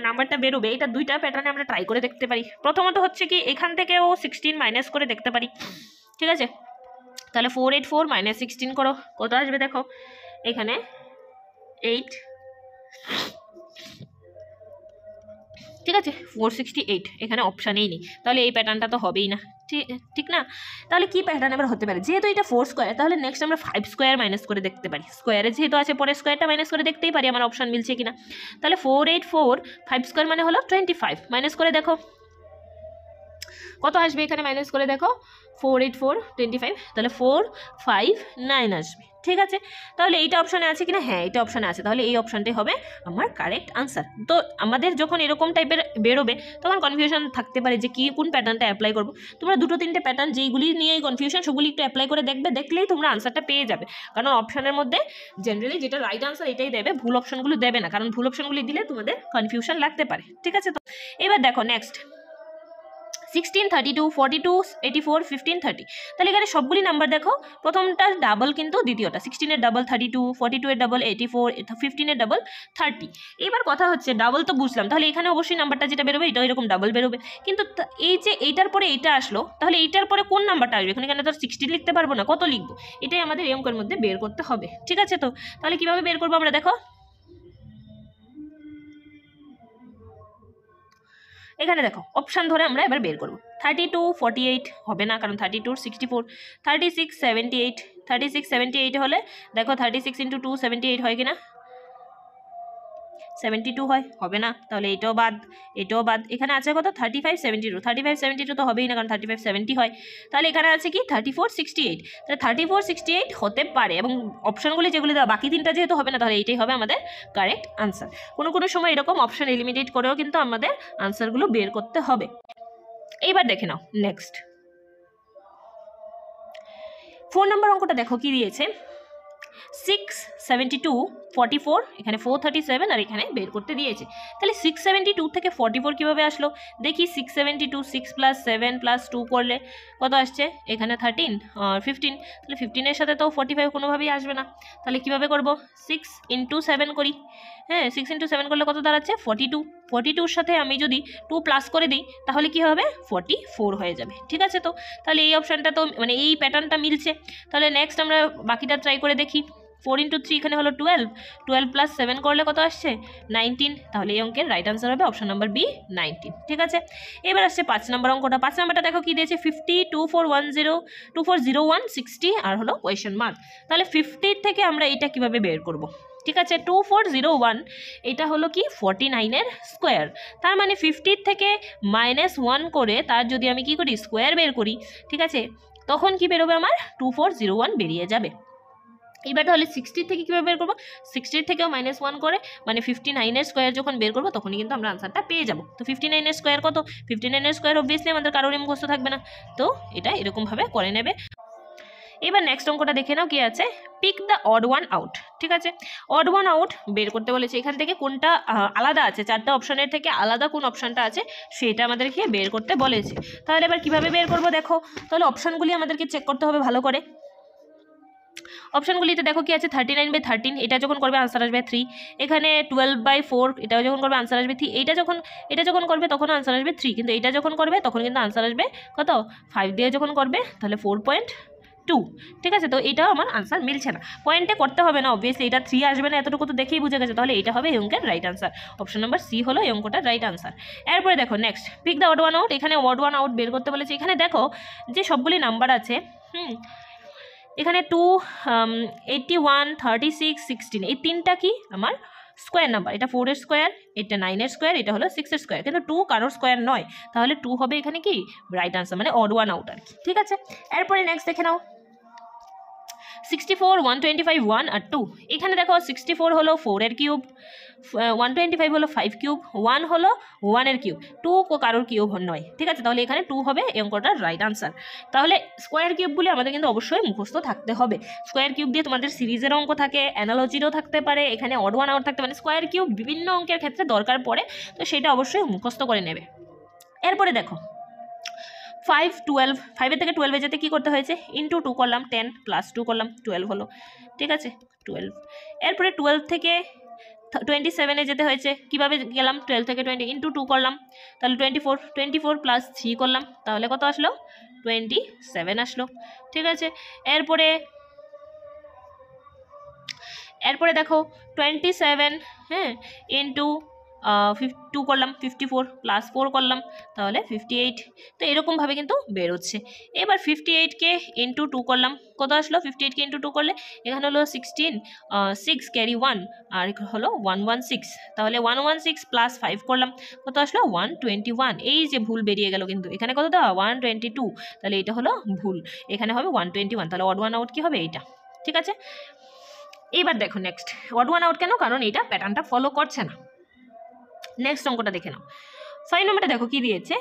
নাম্বারটা বেরোবে এটা দুইটা প্যাটার্নে আমরা ট্রাই করে দেখতে পারি। প্রথমত হচ্ছে কি এখান থেকেও 16 মাইনাস করে দেখতে পারি, ঠিক আছে। তাহলে 484 - 16 করো, কত আসবে দেখো এখানে 8, ঠিক আছে, 468 এখানে অপশানেই নেই, তাহলে এই প্যাটার্নটা তো হবেই না, ঠিক না? তাহলে কি প্যাটার্ন এবার হতে পারে, যেহেতু এটা 4 স্কোয়ার, তাহলে নেক্সট আমরা 5 স্কোয়ার মাইনাস করে দেখতে পারি, স্কোয়ারে যেহেতু আছে পরে স্কোয়ারটা মাইনাস করে দেখতেই পারি আমার অপশান মিলছে কিনা। তাহলে 484 5 স্কোয়ার মানে হলো 25, মাইনাস করে দেখো কত আসবে, এখানে মাইনাস করে দেখো 484 25, তাহলে 459 আসবে। ঠিক আছে, তাহলে এইটা অপশানে আছে কিনা, হ্যাঁ এটা অপশানে আছে, তাহলে এই অপশানটাই হবে আমার কারেক্ট আনসার। তো আমাদের যখন এরকম টাইপের বেরোবে তখন কনফিউশন থাকতে পারে যে কি কোন প্যাটার্নটা অ্যাপ্লাই করবো। তোমরা 2-3টে প্যাটার্ন যেইগুলি নিয়ে কনফিউশন সেগুলি একটু অ্যাপ্লাই করে দেখবে, দেখলেই তোমরা আনসারটা পেয়ে যাবে। কারণ অপশানের মধ্যে জেনারেলি যেটা রাইট আনসার এটাই দেবে, ভুল অপশানগুলো দেবে না, কারণ ভুল অপশানগুলি দিলে তোমাদের কনফিউশন লাগতে পারে। ঠিক আছে, তো এবার দেখো নেক্সট 16, 32, 42, 84, 15, 30, তাহলে এখানে সবগুলি নাম্বার দেখো, প্রথমটা ডাবল কিন্তু দ্বিতীয়টা, 16-এর ডাবল 32, 42-এর ডাবল 84, 15-এর ডাবল 30। এবার কথা হচ্ছে ডাবল তো বুঝলাম, তাহলে এখানে অবশ্যই নাম্বারটা যেটা বেরোবে এটা এরকম ডাবল বেরোবে, কিন্তু এই যে এইটার পরে এইটা আসলো, তাহলে এইটার পরে কোন নাম্বারটা আসবে, এখানে তো 16 লিখতে পারবো না, কত লিখবো, এটাই আমাদের এই অঙ্কের মধ্যে বের করতে হবে। ঠিক আছে, তো তাহলে কিভাবে বের করবো আমরা দেখো, এখানে দেখো অপশান ধরে আমরা এবার বের করবো। 32 48 হবে না, কারণ 32 64, 36 78, 36 78 হলে দেখো 36 × 2 78 হয় কিনা, 72 হয়, হবে না, তাহলে এটাও বাদ, এটাও বাদ। এখানে আছে কত 35 72, 35 72 তো হবেই না, কারণ 35 70 হয়, তাহলে এখানে আছে কি 34 68, তাহলে 34 68 হতে পারে, এবং অপশানগুলি যেগুলি দেওয়া বাকি তিনটা যেহেতু হবে না, তাহলে এইটাই হবে আমাদের কারেক্ট আনসার। কোনো সময় এরকম অপশান এলিমিনেট করেও কিন্তু আমাদের আনসারগুলো বের করতে হবে। এইবার দেখে নাও নেক্সট 4 নম্বর অঙ্কটা দেখো কি দিয়েছে, 6 72 44, এখানে 437 আর এখানে বের করতে দিয়েছে। তাহলে 672 থেকে 44 কীভাবে আসলো দেখি, 672 6 + 7 + 2 করলে কত আসছে, এখানে 13 আর 15, তাহলে 15-এর সাথে তো 45 কোনোভাবেই আসবে না, তাহলে কীভাবে করবো, 6 × 7 করি, হ্যাঁ 6 × 7 করলে কত দাঁড়াচ্ছে 42, 42-র সাথে আমি যদি 2 প্লাস করে দিই তাহলে কি হবে 44 হয়ে যাবে। ঠিক আছে, তো তাহলে এই অপশানটা তো মানে এই প্যাটার্নটা মিলছে, তাহলে নেক্সট আমরা বাকিটা ট্রাই করে দেখি। 4 × 3 এখানে হলো 12, 12 + 7 করলে কত আসছে 19, তাহলে এই অঙ্কের রাইট আনসার হবে অপশন নাম্বার বি 19। ঠিক আছে, এবার আসছে 5 নম্বর অঙ্কটা। 5 নম্বরটা দেখো কি দিয়েছে, 50 2410 2401 60 আর হলো কোয়েশ্চেন মার্ক। তাহলে 50 থেকে আমরা এটা কিভাবে বের করব। ঠিক আছে, 2401 এটা হলো কি 49-এর স্কোয়ার, তার মানে 50 থেকে -1 করে তার যদি আমি কি করি স্কোয়ার বের করি, ঠিক আছে, তখন কি বেরোবে আমার 2401 বেরিয়ে যাবে। এইবার তাহলে 60 থেকে কীভাবে বের করবো, 60 থেকেও -1 করে মানে 59-এর স্কোয়ার যখন বের করবো তখনই কিন্তু আমরা আনসারটা পেয়ে যাবো। তো 59-এর স্কোয়ার কত, 59-এর স্কোয়ার অবভিয়াসলি আমাদের কারোরই মুখস্থ থাকবে না, তো এটা এরকমভাবে করে নেবে। এবার নেক্সট অঙ্কটা দেখে নাও কি আছে, pick the odd one out. ঠিক আছে, অড ওয়ান আউট বের করতে বলেছে, এখান থেকে কোনটা আলাদা আছে, 4টা অপশানের থেকে আলাদা কোন অপশানটা আছে সেটা আমাদেরকে বের করতে বলেছে। তাহলে এবার কিভাবে বের করবো দেখো, তাহলে অপশানগুলি আমাদেরকে চেক করতে হবে ভালো করে। অপশানগুলিতে দেখো কি আছে, 39/13 এটা যখন করবে আনসার আসবে 3, এখানে 12/4 এটাও যখন করবে আনসার আসবে 3, এটা যখন করবে তখন আনসার আসবে 3, কিন্তু এটা যখন করবে তখন কিন্তু আনসার আসবে কত 5 দিয়ে যখন করবে তাহলে 4.2। ঠিক আছে, তো এটাও আমার আনসার মিলছে না, পয়েন্টে করতে হবে না অবভিয়াসলি, এটা 3 আসবে না এতটুকু তো দেখেই বুঝে গেছে, তাহলে এটা হবে এই অঙ্কের right answer, option number C হলো এই অঙ্কটার রাইট আনসার। এরপরে দেখো next pick the odd one out, এখানে অড ওয়ান আউট বের করতে বলেছে। এখানে দেখো যে সবগুলি নাম্বার আছে, এখানে 2 81 36 16 এই তিনটা কি আমার স্কোয়ার নাম্বার, এটা 4-এর স্কোয়ার, এটা 9-এর স্কোয়ার, এটা হলো 6-এর স্কোয়ার, কিন্তু 2 কারোর স্কোয়ার নয়, তাহলে 2 হবে এখানে কি রাইট আনসার, মানে অড ওয়ান আউট আর কি। ঠিক আছে, এরপরে নেক্সট দেখে নাও 64 125 1 আর 2, এখানে দেখো 64 হলো 4-এর কিউব, 125 হলো 5 কিউব, 1 হলো 1-এর কিউব, 2 কারোর কিউব নয়। ঠিক আছে, তাহলে এখানে 2 হবে এই অঙ্কটার রাইট আনসার। তাহলে স্কোয়ার কিউবগুলি আমাদের কিন্তু অবশ্যই মুখস্থ থাকতে হবে, স্কোয়ার কিউব দিয়ে তোমাদের সিরিজের অঙ্ক থাকে, অ্যানালজিরও থাকতে পারে, এখানে অড ওয়ান আউট থাকতে পারে, স্কোয়ার কিউব বিভিন্ন অঙ্কের ক্ষেত্রে দরকার পড়ে, তো সেটা অবশ্যই মুখস্থ করে নেবে। এরপরে দেখো 5 12, 5 থেকে 12 যেতে কী করতে হয়েছে, ইন্টু 2 করলাম, 10 + 2 করলাম 12 হলো। ঠিক আছে 12, এরপরে 12 থেকে 27-এ যেতে হয়েছে, কীভাবে গেলাম 12 থেকে 20 ইন্টু 2 করলাম, তাহলে 24 24 + 3 করলাম, তাহলে কত আসলো 27 আসলো। ঠিক আছে, এরপরে দেখো 27 ইন্টু 2 করলাম 54 প্লাস 4 করলাম তাহলে 58। তো এরকমভাবে কিন্তু বেরোচ্ছে। এবার 58কে ইন্টু 2 করলাম, কত আসলো? 58কে ইন্টু 2 করলে এখানে হলো 16, 6 ক্যারি 1 আর হলো 116, তাহলে 116 প্লাস 5 করলাম, কত আসলো? 121। এই যে ভুল বেরিয়ে গেল, কিন্তু এখানে কত দেওয়া? 122, তাহলে এটা হলো ভুল, এখানে হবে 121, তাহলে অড ওয়ান আউট কি হবে? এইটা। ঠিক আছে, এবার দেখো নেক্সট অড ওয়ান আউট কেন? কারণ এটা প্যাটার্নটা ফলো করছে না। নেক্সট অঙ্কটা দেখে নাও। 5 নম্বরটা দেখো কি দিয়েছে,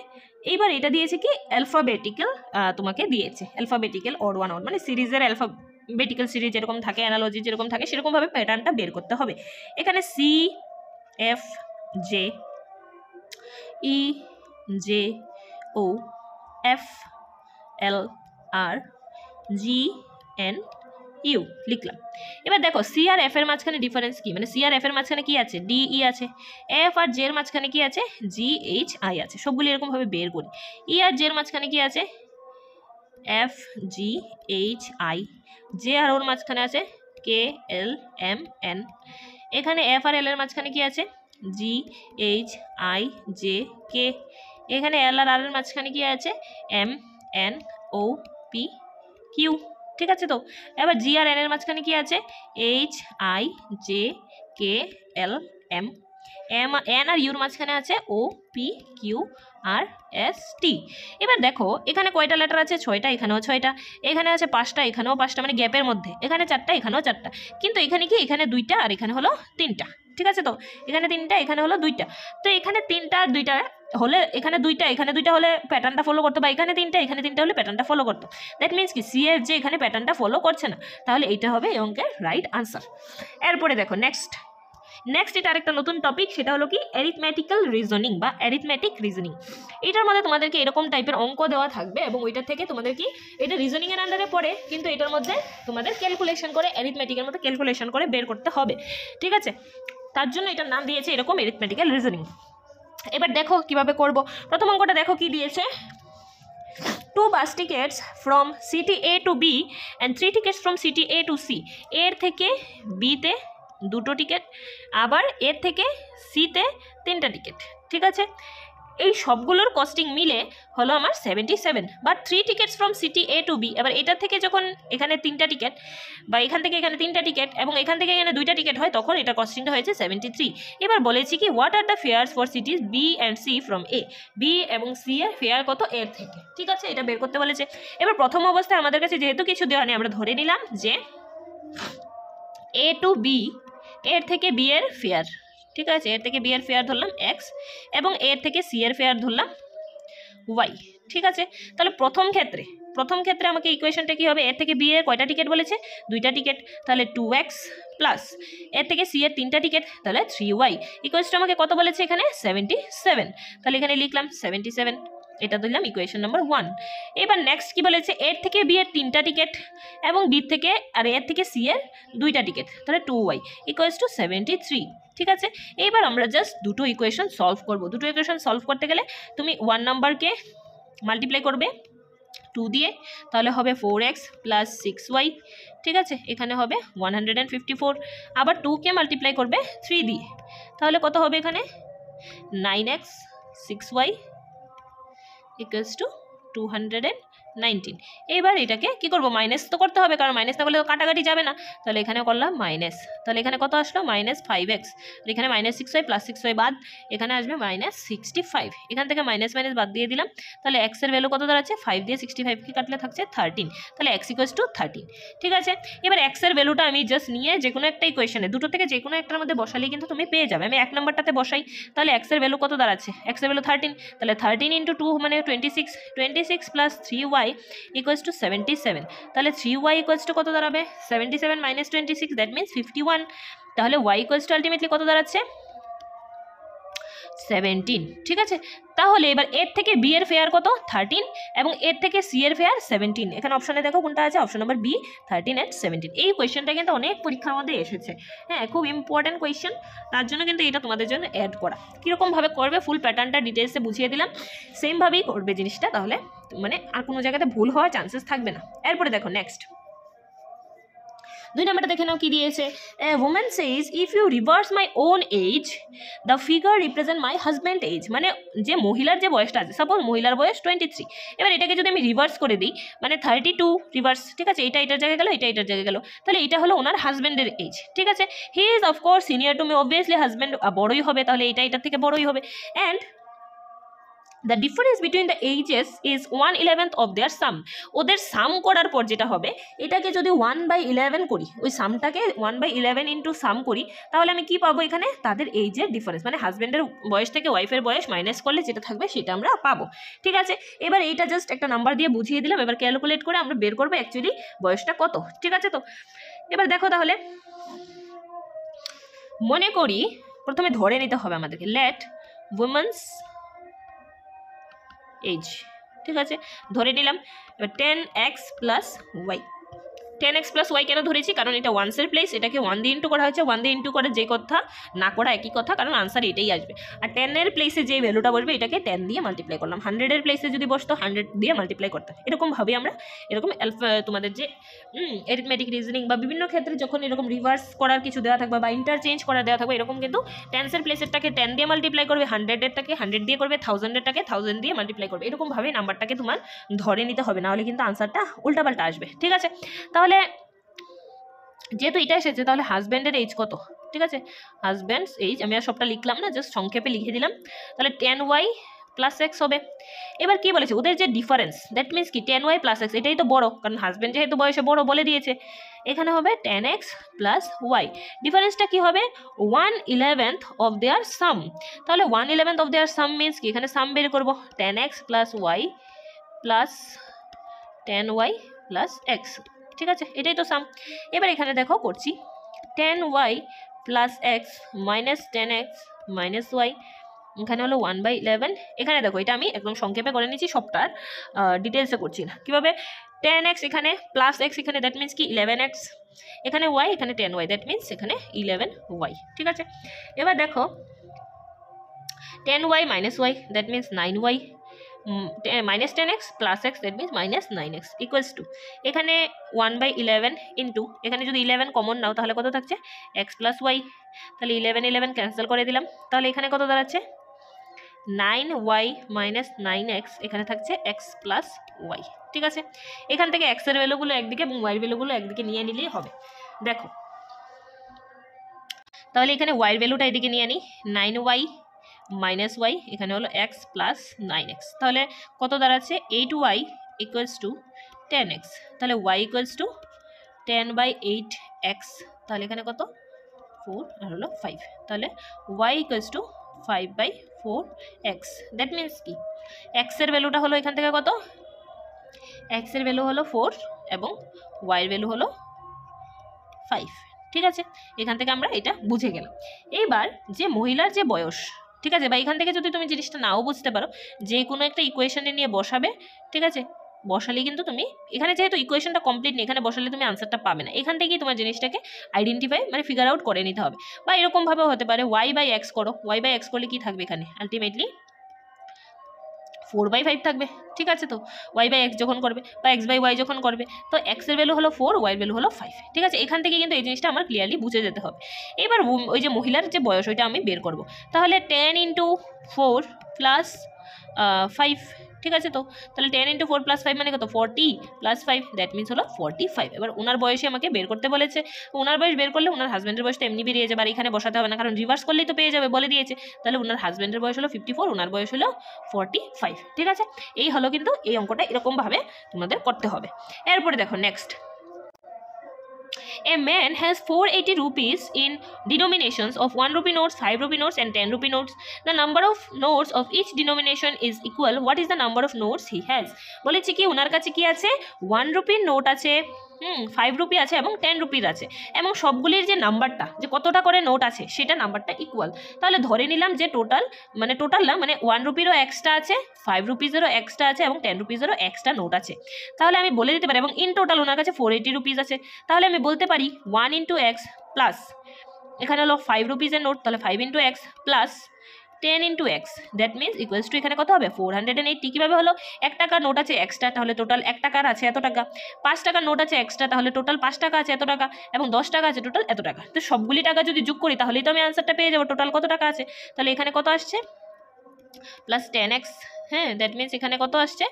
এইবার এটা দিয়েছে কি অ্যালফাবেটিক্যাল, তোমাকে দিয়েছে অ্যালফাবেটিক্যাল অড ওয়ান আউট, মানে সিরিজের অ্যালফাবেটিক্যাল সিরিজ যেরকম থাকে, অ্যানালজি যেরকম থাকে, সেরকমভাবে প্যাটার্নটা বের করতে হবে। এখানে C F J E J O F L R G N U লিখলাম। এবার দেখো সি আর এফ এর মাঝখানে ডিফারেন্স কি, মানে সি আর এফ এর মাঝখানে কি আছে? ডি ই আছে। এফ আর জে এর মাঝখানে কি আছে? জি এইচ আই আছে। সবগুলি এরকমভাবে বের করি। ই আর জে এর মাঝখানে কি আছে? F G H I. J আর ওর মাঝখানে আছে কে এল এম এন। এখানে এফ আর এল এর মাঝখানে কি আছে? G H I J K. এখানে এল আর আর এর মাঝখানে কি আছে? M N O P Q. ঠিক আছে, তো এবার জি আর এন এর মাঝখানে কি আছে? H I J K L M. N আর ইউর মাঝখানে আছে O P Q R S T. এবার দেখো এখানে কয়টা লেটার আছে? 6টা, এখানেও 6টা, এখানে আছে 5টা, এখানেও 5টা, মানে গ্যাপের মধ্যে এখানে 4টা, এখানেও 4টা, কিন্তু এখানে কি? এখানে 2টা আর এখানে হলো 3টা। ঠিক আছে, তো এখানে 3টা, এখানে হলো 2টা। তো এখানে 3টা আর 2টা হলে এখানে 2টা, এখানে 2টা হলে প্যাটার্নটা ফলো করতো, বা এখানে 3টা, এখানে 3টা হলে প্যাটার্নটা ফলো করতো। দ্যাট মিনস কি সি এফ যে এখানে প্যাটার্নটা ফলো করছে না, তাহলে এইটা হবে এই অঙ্কের রাইট আনসার। এরপরে দেখো নেক্সট এটা আরেকটা নতুন টপিক, সেটা হলো কি অ্যারিথমেটিক্যাল রিজনিং বা অ্যারিথমেটিক রিজনিং। এটার মধ্যে তোমাদেরকে এরকম টাইপের অঙ্ক দেওয়া থাকবে এবং ওইটার থেকে তোমাদের কি এটা রিজনিং এর আন্ডারে পড়ে, কিন্তু এটার মধ্যে তোমাদের ক্যালকুলেশন করে অ্যারিথমেটিকের মধ্যে ক্যালকুলেশন করে বের করতে হবে। ঠিক আছে, তার জন্য এটার নাম দিয়েছে এরকম অ্যারিথমেটিক্যাল রিজনিং। এবার দেখো কিভাবে করব। প্রথম অঙ্কটা দেখো কি দিয়েছে, 2 bus tickets from city A to B and 3 tickets from city A to C। এর থেকে বিতে 2টো টিকিট, আবার এর থেকে সিতে 3টা টিকিট। ঠিক আছে, এই সবগুলোর কস্টিং মিলে হলো আমার 77, but 3 tickets from city A to B. এবার এটা থেকে যখন এখানে 3টা টিকিট, বা এখান থেকে এখানে 3টা টিকিট এবং এখান থেকে এখানে 2টা টিকিট হয়, তখন এটা কস্টিংটা হয়েছে 73। এবার বলেছি কি what are the fares for cities B and C from A. B এবং সি এর ফেয়ার কত এর থেকে। ঠিক আছে, এটা বের করতে বলেছে। এবার প্রথম অবস্থায় আমাদের কাছে যেহেতু কিছু দেওয়া নেই, আমরা ধরে নিলাম যে এ টু বি, এর থেকে বি এর ফেয়ার। ঠিক আছে, এর থেকে বি এর ফেয়ার ধরলাম এক্স এবং এর থেকে সি এর ফেয়ার ধরলাম ওয়াই। ঠিক আছে, তাহলে প্রথম ক্ষেত্রে আমাকে ইকুয়েশনটা কি হবে? এর থেকে বি এর কয়টা টিকিট বলেছে? 2টা টিকিট, তাহলে 2x প্লাস এর থেকে সি এর 3টা টিকিট, তাহলে 3y ইকুয়েশনটা আমাকে কত বলেছে? এখানে 77। তাহলে এখানে লিখলাম 77, এটা দিলাম ইকুয়েশন নাম্বার 1। এবার নেক্সট কি বলেছে? এর থেকে বি এর 3টা টিকিট এবং বি থেকে আর এর থেকে সি এর 2টা টিকিট, তাহলে 2y ইকুয়ালস টু 73। ঠিক আছে, এইবার আমরা জাস্ট দুটো ইকুয়েশন সলভ করব। দুটো ইকুয়েশন সলভ করতে গেলে তুমি 1 নাম্বারকে মাল্টিপ্লাই করবে 2 দিয়ে, তাহলে হবে 4x প্লাস 6y। ঠিক আছে, এখানে হবে 154। আবার 2কে মাল্টিপ্লাই করবে 3 দিয়ে, তাহলে কত হবে? এখানে 9x 6y ইকুয়ালস টু 219। এবার এটাকে কি করব? মাইনাস তো করতে হবে, কারণ মাইনাস না করলে তো কাটাকাটি যাবে না। তাহলে এখানে করলাম মাইনাস, তাহলে এখানে কত আসলো? -5x। এখানে -6y প্লাস 6y বাদ, এখানে আসবে -65। এখান থেকে মাইনাস মাইনাস বাদ দিয়ে দিলাম, তাহলে x এর ভ্যালু কত দাঁড়াচ্ছে? 5 দিয়ে 65কে কাটলে থাকছে 13, তাহলে x ইকুয়ালস টু 13। ঠিক আছে, এবার x এর ভ্যালুটা আমি জাস্ট নিয়ে যে কোনো একটা ইকুয়েশনে দুটো থেকে যে কোনো একটার মধ্যে বসালেই কিন্তু তুমি পেয়ে যাবে। আমি 1 নম্বরটাতে বসাই, তাহলে x এর ভ্যালু কত দাঁড়াচ্ছে? x এর ভ্যালু 13, তাহলে 13 × 2 মানে 26 প্লাস 3y ইকুয়ালস টু 77। তাহলে 3y ইকুয়ালস টু কত দাঁড়াবে? 77 মাইনাস 26, দ্যাট মিনস 51। তাহলে y ইকুয়ালস টু আলটিমেটলি কত দাঁড়াচ্ছে? 17। ঠিক আছে, তাহলে এবার এর থেকে বি এর ফেয়ার কত? 13 এবং এর থেকে সি এর ফেয়ার 17। এখানে অপশনে দেখো কোনটা আছে, অপশন নাম্বার বি, 13 and 17। এই কোয়েশ্চেনটা কিন্তু অনেক পরীক্ষার মধ্যে এসেছে, হ্যাঁ, খুব ইম্পর্টেন্ট কোয়েশ্চেন, তার জন্য কিন্তু এটা তোমাদের জন্য অ্যাড করা। কীরকমভাবে করবে ফুল প্যাটার্নটা ডিটেলসে বুঝিয়ে দিলাম, সেমভাবেই করবে জিনিসটা, তাহলে মানে আর কোনো জায়গাতে ভুল হওয়ার চান্সেস থাকবে না। এরপরে দেখো নেক্সট 2 নাম্বারটা দেখে নাও কি দিয়েছে, a woman says if you reverse my own age the figure represent my husband age, মানে যে মহিলার যে বয়সটা আছে, সাপোজ মহিলার বয়স 23, এবার এটাকে যদি আমি রিভার্স করে দিই মানে 32 রিভার্স, ঠিক আছে, এটা এটার জায়গায় গেল, এটা এটার জায়গায় গেল, তাহলে এটা হলো ওনার হাজব্যান্ডের এজ, ঠিক আছে। He is of course senior to me, obviously husband বড়ই হবে, তাহলে এটা এটার থেকে বড়ই হবে। And the difference between the ages is 1/11 of their sum, ওদের সাম করার পর যেটা হবে এটাকে যদি 1/11 করি, ওই সামটাকে 1/11 ইন্টু সাম করি, তাহলে আমি কি পাবো এখানে, তাদের এইজের ডিফারেন্স, মানে হাজব্যান্ডের বয়স থেকে ওয়াইফের বয়স মাইনাস করলে যেটা থাকবে সেটা আমরা পাবো, ঠিক আছে। এবার এইটা জাস্ট একটা নাম্বার দিয়ে বুঝিয়ে দিলাম, এবার ক্যালকুলেট করে আমরা বের করবো অ্যাকচুয়ালি বয়সটা কত, ঠিক আছে। তো এবার দেখো তাহলে মনে করি প্রথমে ধরে নিতে হবে আমাদেরকে, লেট উইমেন্স এজ, ঠিক আছে, ধরে নিলাম। এবার 10x plus Y, 10x plus Y কেন ধরেছি, কারণ এটা ওয়ান্সের প্লেস, এটাকে 1 দিয়ে ইন্টু করা হয়েছে, 1 দিয়ে ইন্টু করে যে কথা না করা একই কথা, কারণ আনসার এটাই আসবে। আর 10-এর প্লেসে যে ভ্যালুটা বসবে এটাকে 10 দিয়ে মাল্টিপ্লাই করলাম, 100-এর প্লেসে যদি বসতো 100 দিয়ে মাল্টিপ্লাই করতাম, এরকমভাবে আমরা এরকম তোমাদের যে অ্যারিথমেটিক রিজনিং বা বিভিন্ন ক্ষেত্রে যখন এরকম রিভার্স করার কিছু দেওয়া থাকবে বা ইন্টারচেঞ্জ করা দেওয়া থাকবে, এরকম কিন্তু 10-এর প্লেসেরটাকে 10 দিয়ে মাল্টিপ্লাই করবে, 100-এরটাকে 100 দিয়ে করবে, 1000-এরটাকে 1000 দিয়ে মাল্টিপ্লাই করবে, এরকমভাবে নাম্বারটাকে তোমার ধরে নিতে হবে, নাহলে কিন্তু আনসারটা উল্টাপাল্টা আসবে, ঠিক আছে। তাহলে যেহেতু এটা এসেছে তাহলে হাজব্যান্ডের এজ কত, ঠিক আছে, হাজব্যান্ডস এজ আমি আর সবটা লিখলাম না, জাস্ট সংক্ষেপে লিখে দিলাম, তাহলে 10y প্লাস এক্স হবে। এবার কি বলেছে ওদের যে ডিফারেন্স, দ্যাট মিনস কি 10y প্লাস এক্স, এটাই তো বড়, কারণ হাজব্যান্ড যেহেতু বয়সে বড় বলে দিয়েছে, এখানে হবে 10x প্লাস ওয়াই, ডিফারেন্সটা কি হবে 1/11 অফ দেয়ার সাম, তাহলে 1/11 অফ দেয়ার সাম মিনস কি, এখানে সাম বের করবো 10x plus y plus 10y plus x, ঠিক আছে, এটাই তো সাম। এবার এখানে দেখো করছি 10y plus x minus 10x minus y, এখানে হলো 1/11, এখানে দেখো এটা আমি একদম সংক্ষেপে করে নিচ্ছি, সবটার ডিটেলসে করছি না। কীভাবে 10x এখানে প্লাস এক্স এখানে, দ্যাট মিনস কি 11x, এখানে ওয়াই এখানে 10y, দ্যাট মিনস এখানে 11y, ঠিক আছে। এবার দেখো 10y minus y, that means 9y, minus 10x plus x, that means minus 9x equals to, এখানে 1/11 ইন্টু, এখানে যদি 11 কমন নাও তাহলে কত থাকছে x প্লাস ওয়াই, তাহলে 11 ক্যান্সেল করে দিলাম, তাহলে এখানে কত দাঁড়াচ্ছে 9y মাইনাস 9x, এখানে থাকছে x প্লাস ওয়াই, ঠিক আছে। এখান থেকে x এর ভ্যালুগুলো একদিকে এবং y এর ভ্যালুগুলো একদিকে নিয়ে নিলেই হবে। দেখো তাহলে এখানে y এর ভ্যালুটা এদিকে নিয়ে নিই, 9y মাইনাস ওয়াই, এখানে হলো x প্লাস 9x, তাহলে কত দাঁড়াচ্ছে 8y ইকুয়ালস টু 10x, তাহলে y ইকুয়ালস টু 10/8x, তাহলে এখানে কত 4 আর হলো 5, তাহলে y equals to 5/4x, that means কি x এর ভ্যালুটা হলো এখান থেকে কত, x এর ভ্যালু হলো 4 এবং y এর ভ্যালু হলো 5, ঠিক আছে। এখান থেকে আমরা এটা বুঝে গেলাম। এইবার যে মহিলার যে বয়স, ঠিক আছে, বা এখান থেকে যদি তুমি জিনিসটা নাও বুঝতে পারো, যে কোনো একটা ইকুয়েশনে নিয়ে বসাবে, ঠিক আছে, বসালে কিন্তু তুমি এখানে যেহেতু ইকুয়েশনটা কমপ্লিট নেই, এখানে বসালে তুমি আনসারটা পাবে না, এখান থেকেই তোমার জিনিসটাকে আইডেন্টিফাই মানে ফিগার আউট করে নিতে হবে। বা এরকমভাবেও হতে পারে y/x করো, y/x করলে কি থাকবে এখানে আলটিমেটলি 4/5 থাকবে, ঠিক আছে। তো y/x যখন করবে বা x/y যখন করবে, তো x এর ভ্যালু হলো 4, y এর ভ্যালু হলো 5, ঠিক আছে। এখান থেকে কিন্তু এই জিনিসটা আমার ক্লিয়ারলি বুঝে যেতে হবে। এবার ওই যে মহিলার যে বয়স ওইটা আমি বের করব, তাহলে 10 × 4 প্লাস 5, ঠিক আছে। তো তাহলে 10 × 4 প্লাস 5 মানে কত 40 প্লাস 5, দ্যাট মিনস হলো 45। এবার ওনার বয়সে আমাকে বের করতে বলেছে, ওনার বয়স বের করলে ওনার হাজব্যান্ডের বয়সটা এমনি বেরিয়ে যাবে, আর এখানে বসাতে হবে না, কারণ রিভার্স করলেই তো পেয়ে যাবে বলে দিয়েছে। তাহলে ওনার হাজব্যান্ডের বয়স হলো 54, ওনার বয়স হলো 45, ঠিক আছে। এই হলো কিন্তু এই অঙ্কটা এরকমভাবে তোমাদের করতে হবে। এরপরে দেখো next, a man has 480 rupees in denominations of 1 rupee notes, 5 rupee notes and 10 rupee notes. The number of notes of each denomination is equal. What is the number of notes he has? বলেছি কি ওনার কাছে কি আছে 1 রুপির note আছে, 5 rupee আছে এবং 10 রুপির আছে, এবং সবগুলির যে নাম্বারটা যে কতটা করে নোট আছে সেটা নাম্বারটা ইকুয়াল। তাহলে ধরে নিলাম যে টোটাল না মানে 1 রুপিরও এক্সট্রা আছে, 5 রুপিজেরও এক্সট্রা আছে এবং 10 রুপিজেরও এক্সট্রা নোট আছে। তাহলে আমি বলে দিতে পারি, এবং ইন টোটাল ওনার কাছে 480 রুপিস আছে, তাহলে আমি বলতে পারি 1 × x প্লাস এখানে হলো 5 রুপিজের নোট, তাহলে 5 × x plus 10 into x, that means equals to এখানে কত হবে 480। কীভাবে হলো, 1 টাকার নোট আছে এক্সট্রা, তাহলে টোটাল 1 টাকার আছে এত টাকা, 5 টাকার নোট আছে এক্সট্রা, তাহলে টোটাল 5 টাকা আছে এত টাকা, এবং 10 টাকা আছে টোটাল এত টাকা। তো সবগুলি টাকা যদি যোগ করি তাহলেই তো আমি আনসারটা পেয়ে যাবো টোটাল কত টাকা আছে। তাহলে এখানে কত আসছে প্লাস 10x, হ্যাঁ, দ্যাট মিনস এখানে কত আসছে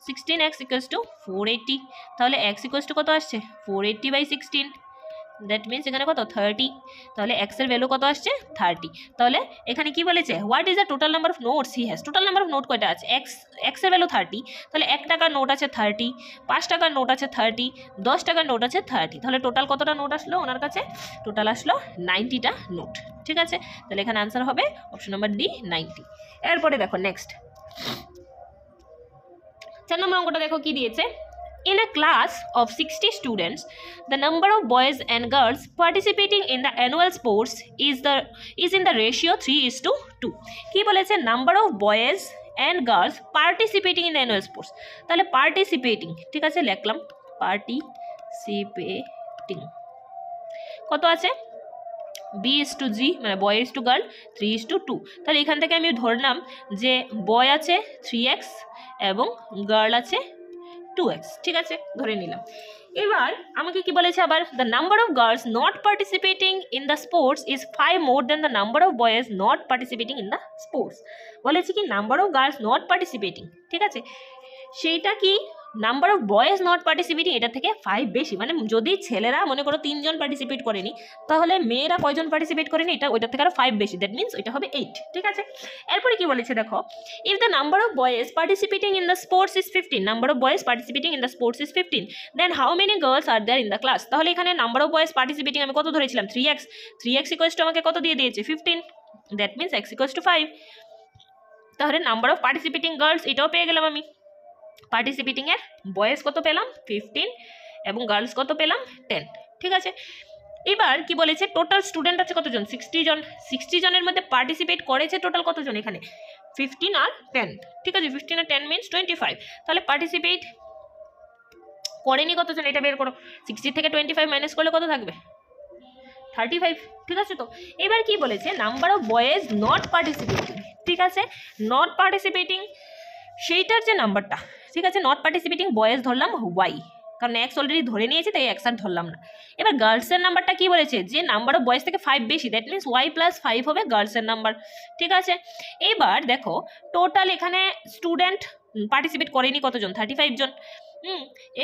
16x ইকুয়ালস টু 480। তাহলে x ইকুয়ালস টু কত আসছে 480/16, দ্যাট মিনস এখানে কত 30। তাহলে x এর ভ্যালু কত আসছে 30। তাহলে এখানে কি বলেছে, what is the total number of notes he has. Total number of note কয়টা আছে, x এর ভ্যালু 30, তাহলে 1 টাকার নোট আছে 30, 5 টাকার নোট আছে 30, 10 টাকার নোট আছে 30। তাহলে টোটাল কতটা নোট আসলো ওনার কাছে, টোটাল আসলো 90টা নোট। ঠিক আছে, তাহলে এখানে আনসার হবে অপশন নাম্বার ডি 90। এরপরে দেখো নেক্সট 4 নম্বর অঙ্কটা দেখো কি দিয়েছে। In a class of 60 students, the number of boys and girls participating in the annual sports is in the ratio 3:2. কি বলেছে, number of boys and girls participating in the annual sports। তাহলে participating, ঠিক আছে, লিখলাম participating কত আছে B:G, মানে বয় is to girl 3:2। তাহলে এখান থেকে আমি ধরলাম যে বয় আছে 3x এবং গার্ল আছে 2x। ঠিক আছে, ধরে নিলাম। এবার আমাকে কি বলেছে আবার, the number of girls not participating in the sports is 5 more than the number of boys not participating in the sports. বলেছে কি number of girls not participating, ঠিক আছে, সেইটা কি number of boys not participating এটা থেকে 5 বেশি। মানে যদি ছেলেরা মনে করো 3 জন পার্টিসিপেট করেনি, তাহলে মেয়েরা কয়জন পার্টিসিপেট করেনি, এটা ওইটার থেকে আরও 5 বেশি, দ্যাট মিনস ওইটা হবে 8। ঠিক আছে, এরপরে কি বলেছে দেখো, if the number of boys participating in the sports is 15, number of boys participating in the sports is 15, then how many girls are there in the class. তাহলে এখানে নাম্বার অফ বয়েজ পার্টিসিপেটিং আমি কত ধরেছিলাম 3x equals to আমাকে কত দিয়ে দিয়েছে 15, that means x equals to 5। তাহলে নাম্বার অফ পার্টিসিপেটিং গার্লস এটাও পেয়ে গেলাম আমি, পার্টিসিপেটিং এর বয়েজ কত পেলাম 15 এবং গার্লস কত পেলাম 10। ঠিক আছে, এবার কি বলেছে, টোটাল স্টুডেন্ট আছে কতজন 60 জন। 60 জনের মধ্যে পার্টিসিপেট করেছে টোটাল কতজন, এখানে 15 আর 10। ঠিক আছে, 15 আর 10 মিনস 25। তাহলে পার্টিসিপেট করেনি কতজন, এটা বের করো। 60 থেকে 25 মাইনাস করলে কত থাকবে 35। ঠিক আছে, তো এবার কি বলেছে, number of boys not participating. ঠিক আছে, নট পার্টিসিপেটিং সেইটার যে নাম্বারটা, ঠিক আছে, নট পার্টিসিপেটিং বয়েজ ধরলাম ওয়াই, কারণ এক্স অলরেডি ধরে নিয়েছি তাই এক্স আর ধরলাম না। এবার গার্লসের নাম্বারটা কি বলেছে, যে নাম্বার অফ বয়েজ থেকে 5 বেশি, দ্যাট মিনস ওয়াই প্লাস 5 হবে গার্লসের নাম্বার। ঠিক আছে, এবার দেখো টোটাল এখানে স্টুডেন্ট পার্টিসিপেট করেনি কতজন 35 জন।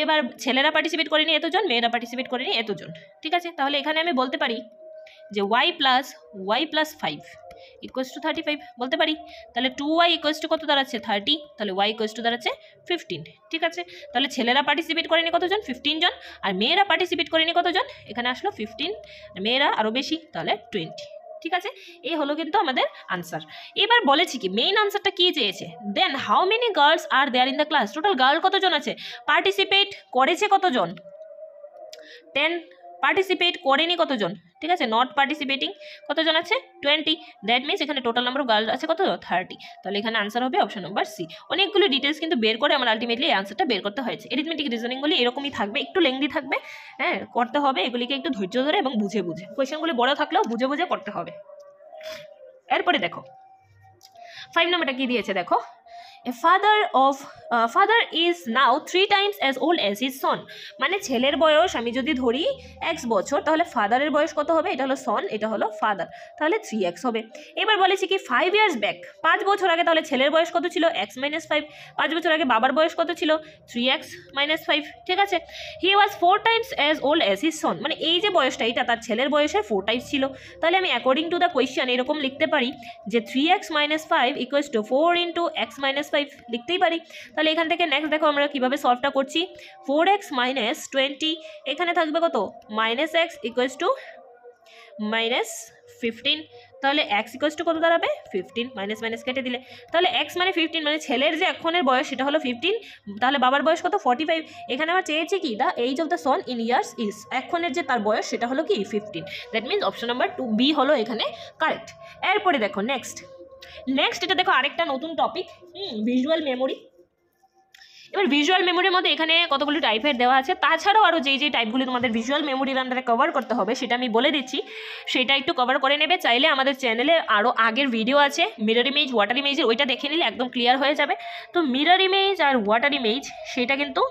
এবার ছেলেরা পার্টিসিপেট করেনি এতজন, মেয়েরা পার্টিসিপেট করেনি এতজন। ঠিক আছে, তাহলে এখানে আমি বলতে পারি যে ওয়াই প্লাস 5 ইকুয়ালস টু 35 বলতে পারি। তাহলে 2y ইকুয়ালস টু কত দাঁড়াচ্ছে 30, তাহলে y ইকুয়ালস টু দাঁড়াচ্ছে 15। ঠিক আছে, তাহলে ছেলেরা পার্টিসিপেট করেনি কতজন 15 জন, আর মেয়েরা পার্টিসিপেট করেনি কতজন, এখানে আসলো 15, মেয়েরা আরও বেশি, তাহলে 20। ঠিক আছে, এই হলো কিন্তু আমাদের আনসার। এবার বলেছি কি মেইন আনসারটা কি চেয়েছে, then how many girls are there in the class, total girl কতজন আছে, পার্টিসিপেট করেছে কতজন 10, পার্টিসিপেট করেনি কতজন, ঠিক আছে, নট পার্টিসিপেটিং কতজন আছে 20, দ্যাট মিনস এখানে টোটাল নাম্বার অফ গার্লস আছে কত 30। তাহলে এখানে আনসার হবে অপশন নাম্বার সি। অনেকগুলো ডিটেলস কিন্তু বের করে আমার আলটিমেটলি এই আনসারটা বের করতে হয়েছে। এরিথমেটিক রিজনিংগুলি এরকমই থাকবে, একটু লেংদি থাকবে, হ্যাঁ, করতে হবে এগুলিকে একটু ধৈর্য ধরে এবং বুঝে বুঝে, কোয়েশ্চেনগুলি বড় থাকলেও বুঝে বুঝে করতে হবে। এরপরে দেখো 5 নম্বরটা কি দিয়েছে দেখো, A father is now 3 times as old as his son। মানে ছেলের বয়স আমি যদি ধরি x বছর, তাহলে ফাদারের বয়স কত হবে, এটা হলো সন, এটা হলো ফাদার, তাহলে 3x হবে। এবার বলেছি কি 5 years back, 5 বছর আগে তাহলে ছেলের বয়স কত ছিল x - 5, 5 বছর আগে বাবার বয়স কত ছিল 3x - 5। ঠিক আছে, he was 4 times as old as his son, মানে এই যে বয়সটা এটা তার ছেলের বয়সের 4 টাইমস ছিল। তাহলে আমি অ্যাকর্ডিং টু দ্য কোয়েশ্চেন এরকম লিখতে পারি যে 3x - 5 ইকুয়ালস টু 4 × x - 5 লিখতেই পারি। তাহলে এখান থেকে নেক্সট দেখো আমরা কিভাবে সলভটা করছি, 4x - 20, এখানে থাকবে কত -x ইকুয়ালস টু -15, তাহলে x ইকুয়ালস টু কত দাঁড়াবে 15, মাইনাস মাইনাস কেটে দিলে, তাহলে x মানে 15, মানে ছেলের যে এখনের বয়স সেটা হলো 15, তাহলে বাবার বয়স কত 45। এখানে আমার চেয়েছি কি the age of the son in years is, এখনের যে তার বয়স সেটা হলো কি 15, that means option number 2B হলো এখানে কারেক্ট। এরপরে দেখো নেক্সট এটা দেখো আরেকটা নতুন টপিক, ভিজুয়াল মেমোরি। এবার ভিজুয়াল মেমোরির মধ্যে এখানে কতগুলো টাইপের দেওয়া আছে, তাছাড়াও আরও যেই টাইপগুলি তোমাদের ভিজুয়াল মেমোরির আন্ডারে কভার করতে হবে সেটা আমি বলে দিচ্ছি, সেটা একটু কভার করে নেবে। চাইলে আমাদের চ্যানেলে আরও আগের ভিডিও আছে মিরর ইমেজ, ওয়াটার ইমেজের, ওইটা দেখে নিলে একদম ক্লিয়ার হয়ে যাবে। তো মিরর ইমেজ আর ওয়াটার ইমেজ সেটা কিন্তু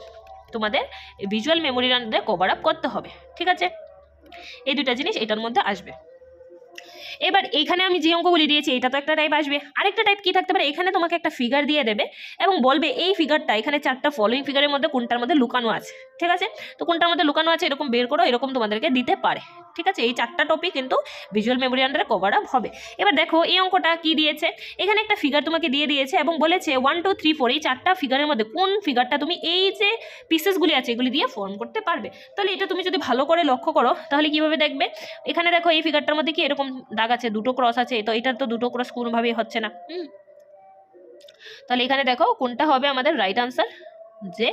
তোমাদের ভিজুয়াল মেমোরির আন্ডারে কভার আপ করতে হবে, ঠিক আছে? এই দুটা জিনিস এটার মধ্যে আসবে। এবার এইখানে আমি যে অঙ্কগুলি দিয়েছি এটা তো একটা টাইপ আসবে। আরেকটা টাইপ কি থাকতে পারে, এখানে তোমাকে একটা ফিগার দিয়ে দেবে এবং বলবে এই ফিগারটা এখানে 4টা ফলোইং ফিগারের মধ্যে কোনটার মধ্যে লুকানো আছে, ঠিক আছে? তো কোনটার মধ্যে লুকানো আছে এরকম বের করো, এরকম তোমাদেরকে দিতে পারে, ঠিক আছে? এই 4টা টপিক কিন্তু ভিজুয়াল মেমোরি আন্ডারে কভার আপ হবে। এবার দেখো এই অঙ্কটা কি দিয়েছে, এখানে একটা ফিগার তোমাকে দিয়ে দিয়েছে এবং বলেছে 1 2 3 4 এই 4টা ফিগারের মধ্যে কোন ফিগারটা তুমি এই যে পিসেসগুলি আছে এগুলি দিয়ে ফর্ম করতে পারবে। তাহলে এটা তুমি যদি ভালো করে লক্ষ্য করো তাহলে কিভাবে দেখবে, এখানে দেখো এই ফিগারটার মধ্যে কি এরকম দাগ আছে, দুটো ক্রস আছে, তো এটার তো দুটো ক্রস কোনোভাবেই হচ্ছে না। তাহলে এখানে দেখো কোনটা হবে আমাদের রাইট আনসার, যে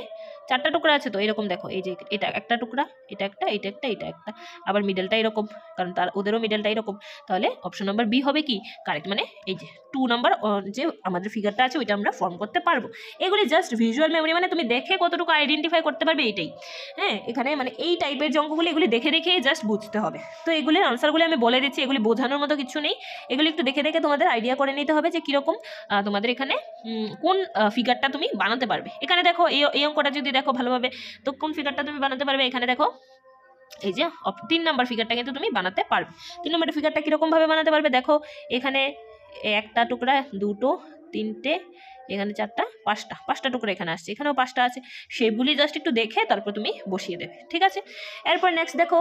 4টা টুকরা আছে তো এরকম দেখো, এই যে এটা একটা টুকরা, এটা একটা, এটা একটা, এটা একটা, আবার মিডলটা এরকম, কারণ তার ওদেরও মিডলটা এরকম। তাহলে অপশন নাম্বার বি হবে কি কারেক্ট, মানে এই যে 2 নাম্বার যে আমাদের ফিগারটা আছে ওইটা আমরা ফর্ম করতে পারবো। এগুলি জাস্ট ভিজুয়াল মেমোরি, মানে তুমি দেখে কতটুকু আইডেন্টিফাই করতে পারবে এইটাই। হ্যাঁ, এখানে মানে এই টাইপের যে অঙ্কগুলি এগুলি দেখে দেখেই জাস্ট বুঝতে হবে। তো এগুলির আনসারগুলি আমি বলে দিচ্ছি, এগুলি বোঝানোর মতো কিছু নেই, এগুলি একটু দেখে দেখে তোমাদের আইডিয়া করে নিতে হবে যে কীরকম তোমাদের এখানে কোন ফিগারটা তুমি বানাতে পারবে। এখানে দেখো এই অঙ্কটা যদি দেখো ভালোভাবে, তো কোন ফিগারটা তুমি বানাতে পারবে, এখানে দেখো এই যে 3 নাম্বার ফিগারটা কিন্তু তুমি বানাতে পারবে। 3 নাম্বার ফিগারটা কীরকমভাবে বানাতে পারবে দেখো, এখানে একটা টুকরা, দুটো, তিনটে, এখানে 4টা, 5টা টুকরা এখানে আসছে, এখানেও 5টা আছে, সেগুলি জাস্ট একটু দেখে তারপর তুমি বসিয়ে দেবে, ঠিক আছে? এরপর নেক্সট দেখো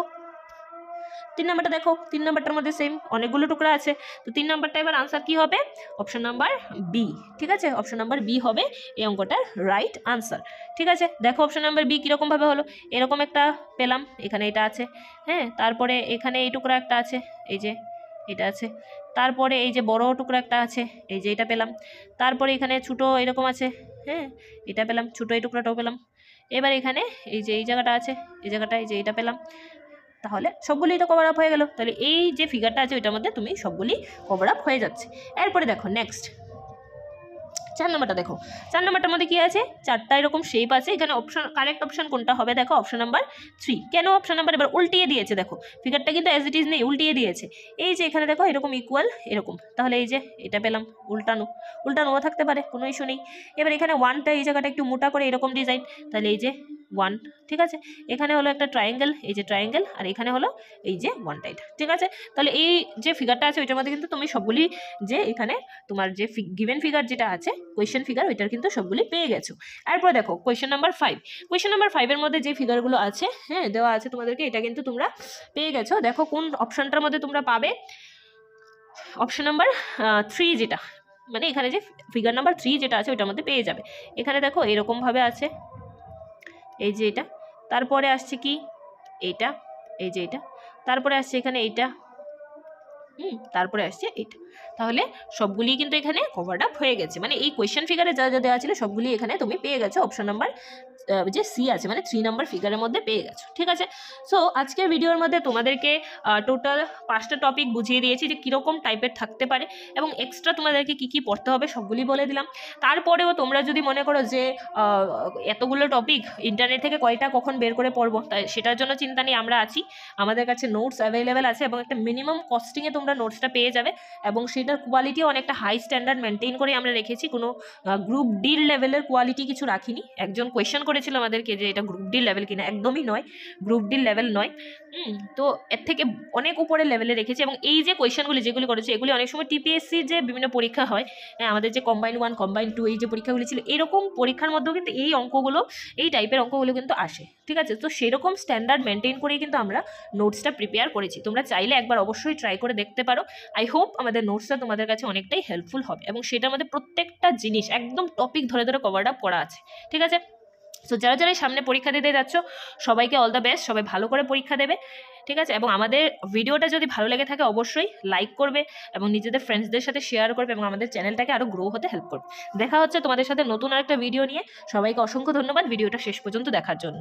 3 নাম্বারটা দেখো, 3 নাম্বারটার মধ্যে সেম অনেকগুলো টুকরা আছে, তো 3 নাম্বারটা এবার আনসার কি হবে, অপশন নাম্বার বি, ঠিক আছে? অপশন নাম্বার বি হবে এই অঙ্কটার রাইট আনসার, ঠিক আছে? দেখো অপশন নাম্বার বি কীরকমভাবে হলো, এরকম একটা পেলাম, এখানে এটা আছে, হ্যাঁ, তারপরে এখানে এই টুকরা একটা আছে, এই যে এটা আছে, তারপরে এই যে বড় টুকরা একটা আছে, এই যে এটা পেলাম, তারপরে এখানে ছোটো এরকম আছে, হ্যাঁ, এটা পেলাম, ছোটো এই টুকরাটাও পেলাম, এবার এখানে এই যে এই জায়গাটা আছে, এই জায়গাটা, এই যে এটা পেলাম, তাহলে সবগুলি তো কভার আপ হয়ে গেল। তাহলে এই যে ফিগারটা আছে ওইটার মধ্যে তুমি সবগুলি কভার আপ হয়ে যাচ্ছে। এরপরে দেখো নেক্সট 4 নাম্বারটা দেখো, 4 নাম্বারটার মধ্যে কি আছে, 4টা এরকম শেপ আছে, এখানে অপশন কারেক্ট অপশন কোনটা হবে দেখো, অপশন নাম্বার 3। কেন অপশন নাম্বার এবার উল্টিয়ে দিয়েছে, দেখো ফিগারটা কিন্তু অ্যাজ ইট ইজ নেই, উল্টিয়ে দিয়েছে, এই যে এখানে দেখো এরকম ইকুয়াল এরকম, তাহলে এই যে এটা পেলাম উল্টানোও থাকতে পারে, কোনো ইস্যু নেই। এবার এখানে 1টা এই জায়গাটা একটু মোটা করে এরকম ডিজাইন, তাহলে এই যে 1, ঠিক আছে? এখানে হলো একটা ট্রায়াঙ্গেল, এই যে ট্রায়াঙ্গেল, আর এখানে হলো এই যে 1টা, এটা, ঠিক আছে? তাহলে এই যে ফিগারটা আছে ওইটার মধ্যে কিন্তু তুমি সবগুলি যে এখানে তোমার যে গিভেন ফিগার যেটা আছে কোয়েশ্চেন ফিগার ওইটার কিন্তু সবগুলি পেয়ে গেছো। এরপর দেখো কোয়েশ্চেন নাম্বার 5, কোয়েশ্চেন নাম্বার 5-এর মধ্যে যে ফিগারগুলো আছে, হ্যাঁ, দেওয়া আছে তোমাদেরকে, এটা কিন্তু তোমরা পেয়ে গেছো। দেখো কোন অপশনটার মধ্যে তোমরা পাবে, অপশন নাম্বার 3 যেটা, মানে এখানে যে ফিগার নাম্বার 3 যেটা আছে ওইটার মধ্যে পেয়ে যাবে। এখানে দেখো এরকমভাবে আছে, এই যে এটা, তারপরে আসছে কি এইটা, এই যে এটা, তারপরে আসছে এখানে এইটা, তারপরে আসছে এইটা, তাহলে সবগুলি কিন্তু এখানে কভারড আপ হয়ে গেছে, মানে এই কোয়েশ্চেন ফিগারে যা যা দেওয়া ছিল সবগুলি এখানে তুমি পেয়ে গেছো, অপশন নাম্বার যে সি আছে মানে 3 নাম্বার ফিগারের মধ্যে পেয়ে গেছো, ঠিক আছে? সো আজকের ভিডিওর মধ্যে তোমাদেরকে টোটাল 5টা টপিক বুঝিয়ে দিয়েছি যে কীরকম টাইপের থাকতে পারে এবং এক্সট্রা তোমাদেরকে কী কী পড়তে হবে সবগুলি বলে দিলাম। তারপরেও তোমরা যদি মনে করো যে এতগুলো টপিক ইন্টারনেট থেকে কয়টা কখন বের করে পড়বো, তাই সেটার জন্য চিন্তা নেই, আমরা আছি, আমাদের কাছে নোটস অ্যাভেলেবেল আছে এবং একটা মিনিমাম কস্টিংয়ে তোমরা নোটসটা পেয়ে যাবে এবং সেটার কোয়ালিটিও অনেকটা হাই স্ট্যান্ডার্ড মেনটেন করে আমরা রেখেছি, কোনো গ্রুপ ডির লেভেলের কোয়ালিটি কিছু রাখিনি। একজন কোয়েশ্চেন করেছিল আমাদেরকে যে এটা গ্রুপ ডির লেভেল কিনা, একদমই নয়, গ্রুপ ডির লেভেল নয়। তো এর থেকে অনেক উপরের লেভেলে রেখেছি এবং এই যে কোয়েশ্চেনগুলি যেগুলি করেছে এগুলি অনেক সময় টিপিএসসির যে বিভিন্ন পরীক্ষা হয়, আমাদের যে কম্বাইন 1 কম্বাইন 2 এই যে পরীক্ষাগুলি ছিল এরকম পরীক্ষার মধ্যেও কিন্তু এই অঙ্কগুলো, এই টাইপের অঙ্কগুলো কিন্তু আসে, ঠিক আছে? তো সেরকম স্ট্যান্ডার্ড মেনটেন করেই কিন্তু আমরা নোটসটা প্রিপেয়ার করেছি, তোমরা চাইলে একবার অবশ্যই ট্রাই করে দেখতে পারো। আই হোপ আমাদের নোটসটা তোমাদের কাছে অনেকটাই হেল্পফুল হবে এবং সেটার মধ্যে প্রত্যেকটা জিনিস একদম টপিক ধরে ধরে কভার আপ করা আছে, ঠিক আছে? সো যারা যারা সামনে পরীক্ষা দিতে যাচ্ছ সবাইকে অল দ্য বেস্ট, সবাই ভালো করে পরীক্ষা দেবে, ঠিক আছে? এবং আমাদের ভিডিওটা যদি ভালো লেগে থাকে অবশ্যই লাইক করবে এবং নিজেদের ফ্রেন্ডসদের সাথে শেয়ার করবে এবং আমাদের চ্যানেলটাকে আরও গ্রো হতে হেল্প করবে। দেখা হচ্ছে তোমাদের সাথে নতুন আরেকটা ভিডিও নিয়ে, সবাইকে অসংখ্য ধন্যবাদ ভিডিওটা শেষ পর্যন্ত দেখার জন্য।